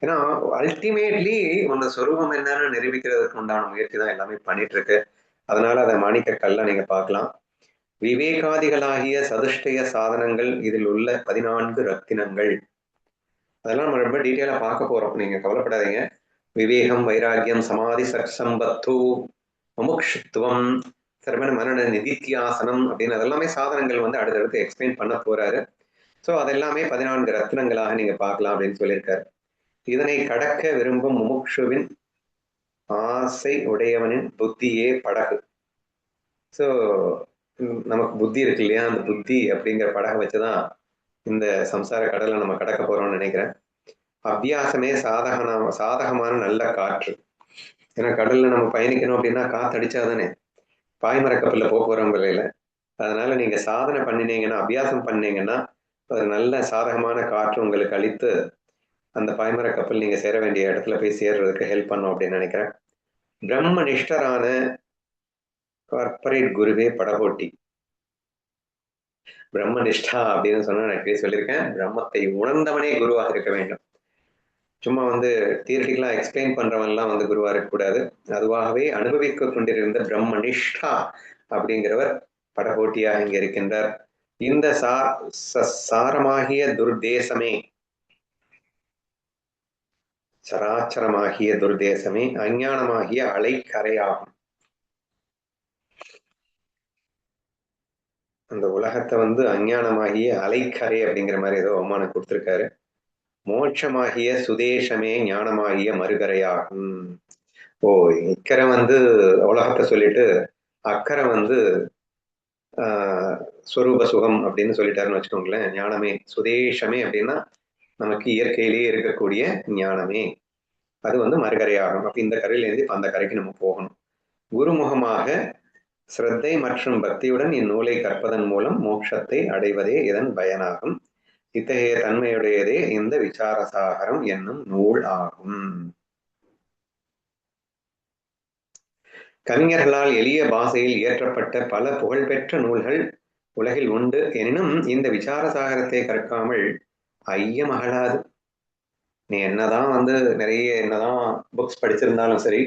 ஏன்னா அல்டிமேட்லி உங்க சொரூபம் என்னன்னு நிரூபிக்கிறதுக்கு உண்டான முயற்சி தான் எல்லாமே பண்ணிட்டு இருக்கு. அதனால அதை மாணிக்கக்கல்ல நீங்க பார்க்கலாம். விவேகாதிகளாகிய சதுஷ்டய சாதனங்கள் இதில் உள்ள 14 ரத்தினங்கள். அதெல்லாம் நம்ம ரொம்ப டீட்டெயிலா பார்க்க போறோம், நீங்க கவலைப்படாதீங்க. விவேகம், வைராக்கியம், சமாதி, சத்சம்பத்து, முமுட்சுத்துவம், சர்வன மரண நிதித்தியாசனம் அப்படின்னு அதெல்லாமே சாதனங்கள் வந்து அடுத்தடுத்து எக்ஸ்பிளைன் பண்ண போறாரு. ஸோ அதெல்லாமே 14 ரத்னங்களாக நீங்க பார்க்கலாம் அப்படின்னு சொல்லியிருக்காரு. இதனை கடக்க விரும்பும் முமுட்சுவின் ஆசை உடையவனின் புத்தியே படகு. ஸோ நமக்கு புத்தி இருக்கு இல்லையா, அந்த புத்தி அப்படிங்கிற படகை வச்சுதான் இந்த சம்சார கடலை நம்ம கடக்க போறோம்னு நினைக்கிறேன். அபியாசமே சாதகமான நல்ல காற்று. ஏன்னா கடல்ல நம்ம பயணிக்கணும் அப்படின்னா காத்து அடிச்சாதானே பாய்மர கப்பல்ல போறோம் இல்லையில. அதனால நீங்க சாதனை பண்ணினீங்கன்னா, அபியாசம் பண்ணீங்கன்னா ஒரு நல்ல சாதகமான காற்று உங்களுக்கு அளித்து அந்த பாய்மர கப்பல் நீங்க சேர வேண்டிய இடத்துல போய் சேர்றதுக்கு ஹெல்ப் பண்ணும் அப்படின்னு நினைக்கிறேன். பிரம்ம நிஷ்டரான கார்பரேட் குருவே படகோட்டி. பிரம்ம நிஷ்டா அப்படின்னு சொன்னா நான் சொல்லியிருக்கேன், பிரம்மத்தை உணர்ந்தவனே குருவாக இருக்க வேண்டும். சும்மா வந்து தியரிட்டிக்கலா எக்ஸ்பிளைன் பண்றவன்லாம் வந்து குருவா இருக்கக்கூடாது. அதுவாகவே அனுபவிக்க கொண்டிருந்த பிரம்ம நிஷ்டா அப்படிங்கிறவர் படகோட்டியாக இங்க இருக்கின்றார். இந்த சாரமாகிய துர்தேசமே, சராச்சரமாகிய துர்தேசமே அஞ்ஞானமாகிய அலைக்கரையாகும். அந்த உலகத்தை வந்து அஞ்ஞானமாகிய அலைக்கரை அப்படிங்கிற மாதிரி ஏதோ அவமானம் கொடுத்திருக்காரு. மோட்சமாகிய சுதேசமே ஞானமாகிய மறுகரையாகும். ஓ, இக்கரை வந்து உலகத்தை சொல்லிட்டு அக்கறை வந்து ஸ்வரூப சுகம் அப்படின்னு சொல்லிட்டாருன்னு வச்சுக்கோங்களேன். ஞானமே சுதேசமே அப்படின்னா நமக்கு இயற்கையிலேயே இருக்கக்கூடிய ஞானமே, அது வந்து மறுகரையாகும். அப்ப இந்த கரையிலேருந்து இப்ப அந்த கரைக்கு நம்ம போகணும். குருமுகமாக ஸ்ரத்தை மற்றும் பக்தியுடன் இந்நூலை கற்பதன் மூலம் மோட்சத்தை அடைவதே இதன் பயனாகும். இத்தகைய தன்மையுடையதே இந்த விசாரசாகரம் என்னும் நூல் ஆகும். கவிஞர்களால் எளிய பாஷையில் இயற்றப்பட்ட பல புகழ்பெற்ற நூல்கள் உலகில் உண்டு. எனினும் இந்த விசார சாகரத்தை கற்காமல் ஐயம் அகலாது. நீ என்னதான் என்னதான் புக்ஸ் படிச்சிருந்தாலும் சரி,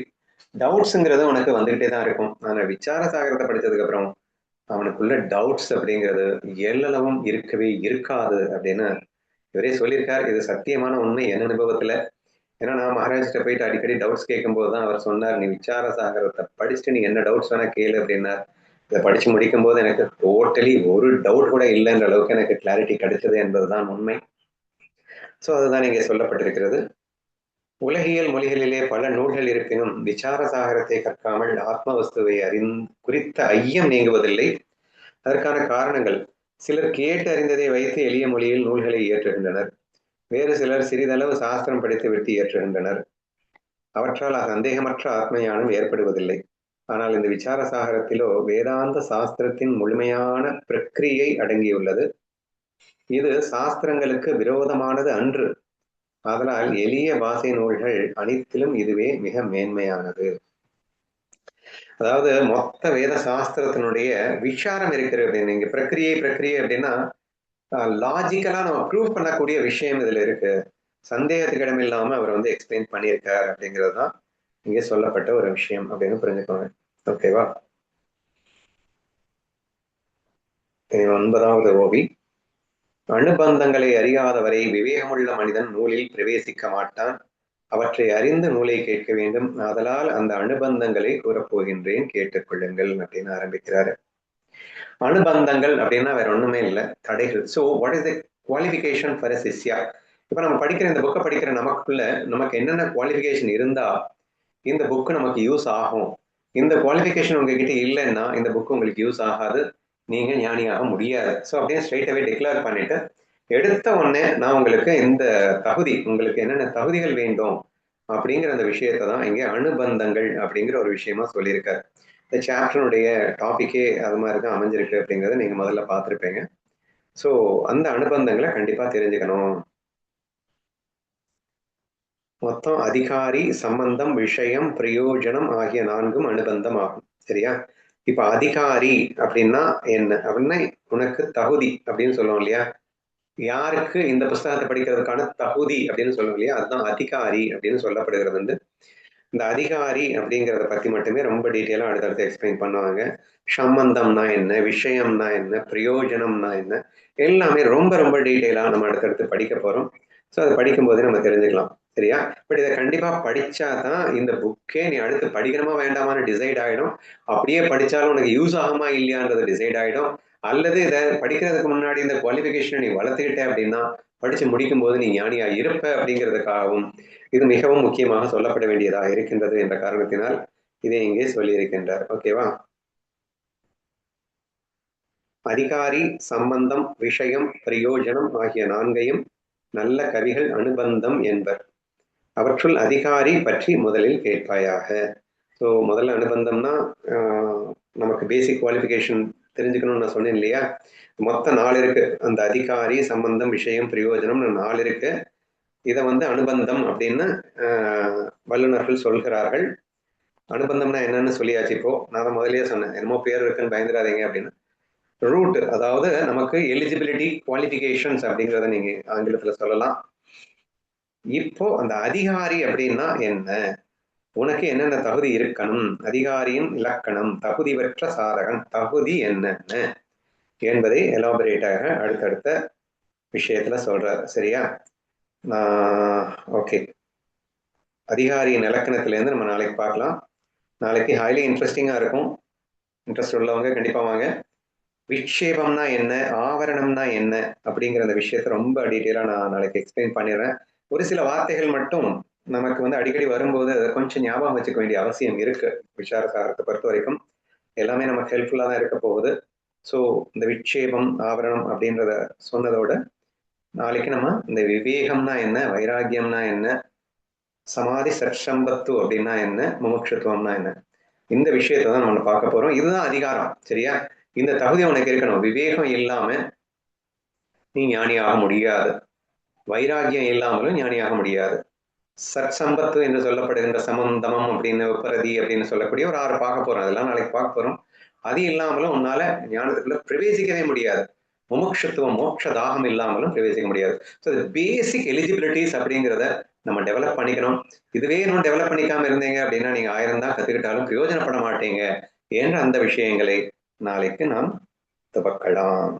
டவுட்ஸுங்கிறது உனக்கு வந்துகிட்டே தான் இருக்கும். ஆனா விசார சாகரத்தை படிச்சதுக்கு அப்புறம் அவனுக்குள்ள டவுட்ஸ் அப்படிங்கிறது எல்லளவும் இருக்கவே இருக்காது அப்படின்னு இவரே சொல்லியிருக்கார். இது சத்தியமான உண்மை என் அனுபவத்துல. ஏன்னா நான் மகாராஜ்கிட்ட போயிட்டு அடிக்கடி டவுட்ஸ் கேட்கும்போது தான் அவர் சொன்னார், நீ விசார சாகரத்தை படிச்சுட்டு நீ என்ன டவுட்ஸ் வேணா கேளு அப்படின்னார். இதை படிச்சு முடிக்கும் போது எனக்கு டோட்டலி ஒரு டவுட் கூட இல்லைன்ற அளவுக்கு எனக்கு கிளாரிட்டி கிடைச்சது என்பதுதான் உண்மை. சோ அதுதான் இங்கே சொல்லப்பட்டிருக்கிறது. உலகியல் மொழிகளிலே பல நூல்கள் இருப்பினும் விசார சாகரத்தை கற்காமல் ஆத்ம வஸ்துவை குறித்த ஐயம் நீங்குவதில்லை. அதற்கான காரணங்கள்: சிலர் கேட்டு அறிந்ததை வைத்து எளிய மொழியில் நூல்களை இயற்றுகின்றனர். வேறு சிலர் சிறிதளவு சாஸ்திரம் படித்து விட்டு இயற்றுகின்றனர். அவற்றால் சந்தேகமற்ற ஆத்ம ஞானம் ஏற்படுவதில்லை. ஆனால் இந்த விசார சாகரத்திலோ வேதாந்த சாஸ்திரத்தின் முழுமையான பிரக்கிரியை அடங்கியுள்ளது. இது சாஸ்திரங்களுக்கு விரோதமானது அன்று. அதனால் எளிய பாஷை நூல்கள் அனைத்திலும் இதுவே மிக மேன்மையானது. அதாவது மொத்த வேத சாஸ்திரத்தினுடைய விசாரம் இருக்கிறது அப்படின்னு. இங்க பிரக்கிரியை அப்படின்னா லாஜிக்கலா நம்ம ப்ரூவ் பண்ணக்கூடிய விஷயம் இதுல இருக்கு. சந்தேகத்துக்கு இடம் இல்லாம அவர் எக்ஸ்பிளைன் பண்ணியிருக்கார் அப்படிங்கிறது தான் இங்கே சொல்லப்பட்ட ஒரு விஷயம் அப்படின்னு புரிஞ்சுக்கோங்க. ஓகேவா? 9வது ஓவி. அனுபந்தங்களை அறியாதவரை விவேகமுள்ள மனிதன் நூலில் பிரவேசிக்க மாட்டான். அவற்றை அறிந்து நூலை கேட்க வேண்டும். ஆதலால் அந்த அனுபந்தங்களை கூறப்போகின்றேன், கேட்டுக்கொள்ளுங்கள் அப்படின்னு ஆரம்பிக்கிறாரு. அனுபந்தங்கள் அப்படின்னா வேற ஒண்ணுமே இல்லை, தடைகள். So what is the qualification for a சிஷ்யா? இப்ப நம்ம படிக்கிற இந்த புக்கை படிக்கிற நமக்கு என்னென்ன குவாலிஃபிகேஷன் இருந்தா இந்த புக்கு நமக்கு யூஸ் ஆகும். இந்த குவாலிஃபிகேஷன் உங்ககிட்ட இல்லைன்னா இந்த புக்கு உங்களுக்கு யூஸ் ஆகாது, நீங்க ஞானியாக முடியாது. ஸோ அப்படியே ஸ்ட்ரெயிட்டாவே டிக்ளேர் பண்ணிட்டு எடுத்த உடனே நான் உங்களுக்கு இந்த தகுதி, உங்களுக்கு என்னென்ன தகுதிகள் வேண்டும் அப்படிங்கிற அந்த விஷயத்தை தான் இங்கே அனுபந்தங்கள் அப்படிங்கிற ஒரு விஷயமா சொல்லியிருக்காரு. இந்த சாப்டருடைய டாபிக்கே அது மாதிரி தான் அமைஞ்சிருக்கு அப்படிங்கிறத நீங்க முதல்ல பார்த்துருப்பீங்க. ஸோ அந்த அனுபந்தங்களை கண்டிப்பா தெரிஞ்சுக்கணும். மொத்தம் அதிகாரி, சம்பந்தம், விஷயம், பிரயோஜனம் ஆகிய 4 அனுபந்தம் ஆகும். சரியா? இப்ப அதிகாரி அப்படின்னா என்ன அப்படின்னா உனக்கு தகுதி அப்படின்னு சொல்லுவோம் இல்லையா? யாருக்கு இந்த புஸ்தகத்தை படிக்கிறதுக்கான தகுதி அப்படின்னு சொல்லுவோம் இல்லையா? அதுதான் அதிகாரி அப்படின்னு சொல்லப்படுகிறது. இந்த அதிகாரி அப்படிங்கிறத பத்தி மட்டுமே ரொம்ப டீட்டெயிலா அடுத்தடுத்து எக்ஸ்பிளைன் பண்ணுவாங்க. சம்பந்தம்னா என்ன, விஷயம்னா என்ன, பிரயோஜனம்னா என்ன, எல்லாமே ரொம்ப ரொம்ப டீட்டெயிலா நம்ம அடுத்தடுத்து படிக்க போறோம். ஸோ அதை படிக்கும் போதே நம்ம தெரிஞ்சுக்கலாம். சரியா? பட் இதை கண்டிப்பா படிச்சாதான் இந்த புக்கே நீ அடுத்து படிக்கணுமா வேண்டாமான்னு டிசைட் ஆயிடும். அப்படியே படிச்சாலும் உனக்கு யூஸ் ஆகுமா இல்லையான்றது டிசைட் ஆயிடும். அல்லது இதை படிக்கிறதுக்கு முன்னாடி இந்த குவாலிஃபிகேஷனை நீ வளர்த்துக்கிட்ட அப்படின்னா படிச்சு முடிக்கும் போது நீ ஞானியா இருப்ப அப்படிங்கிறதுக்காகவும் இது மிகவும் முக்கியமாக சொல்லப்பட வேண்டியதாக இருக்கின்றது என்ற காரணத்தினால் இதை இங்கே சொல்லியிருக்கின்றார். ஓகேவா? அதிகாரி, சம்பந்தம், விஷயம், பிரயோஜனம் ஆகிய 4ஐயும் நல்ல கவிகள் அனுபந்தம் என்பர். அவற்றுள் அதிகாரி பற்றி முதலில் கேட்பாயாக. ஸோ முதல்ல அனுபந்தம்னா நமக்கு பேசிக் குவாலிஃபிகேஷன் தெரிஞ்சுக்கணும்னு நான் சொன்னேன் இல்லையா? மொத்தம் 4 இருக்கு. அந்த அதிகாரி, சம்பந்தம், விஷயம், பிரயோஜனம் 4 இருக்கு. இதை அனுபந்தம் அப்படின்னு வல்லுநர்கள் சொல்கிறார்கள். அனுபந்தம்னா என்னன்னு சொல்லியாச்சு. இப்போ நான் தான் முதலே சொன்னேன், என்னமோ பேர் இருக்குன்னு பயந்துடாதீங்க அப்படின்னு. ரூட், அதாவது நமக்கு எலிஜிபிலிட்டி குவாலிஃபிகேஷன்ஸ் அப்படிங்கிறத நீங்க ஆங்கிலத்துல சொல்லலாம். இப்போ அந்த அதிகாரி அப்படின்னா என்ன, உனக்கு என்னென்ன தகுதி இருக்கணும், அதிகாரியின் இலக்கணம், தகுதி பெற்ற சாதகன், தகுதி என்னென்ன என்பதை எலாபரேட்டாக அடுத்தடுத்த விஷயத்துல சொல்றார். சரியா? ஓகே, அதிகாரியின் இலக்கணத்திலேருந்து நம்ம நாளைக்கு பார்க்கலாம். நாளைக்கு ஹைலி இன்ட்ரெஸ்டிங்கா இருக்கும். இன்ட்ரெஸ்ட் உள்ளவங்க கண்டிப்பா வாங்க. விக்ஷேபம்னா என்ன, ஆவரணம்னா என்ன அப்படிங்கிற அந்த விஷயத்த ரொம்ப டீட்டெயிலா நான் நாளைக்கு எக்ஸ்பிளைன் பண்ணிடுறேன். ஒரு சில வார்த்தைகள் மட்டும் நமக்கு அடிக்கடி வரும்போது அதை கொஞ்சம் ஞாபகம் வச்சுக்க வேண்டிய அவசியம் இருக்கு. விசார சாகரத்தை பொறுத்த வரைக்கும் எல்லாமே நமக்கு ஹெல்ப்ஃபுல்லா தான் இருக்க போகுது. ஸோ இந்த விக்ஷேபம், ஆவரணம் அப்படின்றத சொன்னதோட நாளைக்கு நம்ம இந்த விவேகம்னா என்ன, வைராகியம்னா என்ன, சமாதி சற்சம்பத்து அப்படின்னா என்ன, முமுட்சுத்துவம்னா என்ன, இந்த விஷயத்தை தான் நம்ம பார்க்க போறோம். இதுதான் அதிகாரம். சரியா? இந்த தகுதி உனக்கு இருக்கணும். விவேகம் இல்லாம நீ ஞானியாக முடியாது, வைராகியம் இல்லாமலும் ஞானியாக முடியாது. சத் சம்பத்து என்று சொல்லப்படுகின்ற சமம் தமம் அப்படின்னு விபரதி அப்படின்னு சொல்லக்கூடிய ஒரு 6 பார்க்க போறோம். அதெல்லாம் நாளைக்கு பார்க்க போறோம். அது இல்லாமலும் உன்னால ஞானத்துக்குள்ள பிரவேசிக்கவே முடியாது. முமுட்சுத்துவம் மோட்ச தாகம் இல்லாமலும் பிரவேசிக்க முடியாது. ஸோ பேசிக் எலிஜிபிலிட்டிஸ் அப்படிங்கிறத நம்ம டெவலப் பண்ணிக்கணும். இதுவே இன்னும் டெவலப் பண்ணிக்காம இருந்தீங்க அப்படின்னா நீங்க 1000 தான் கத்துக்கிட்டாலும் பிரயோஜனப்பட மாட்டீங்க என்ற அந்த விஷயங்களை நாளைக்கு நாம் துவக்கலாம்.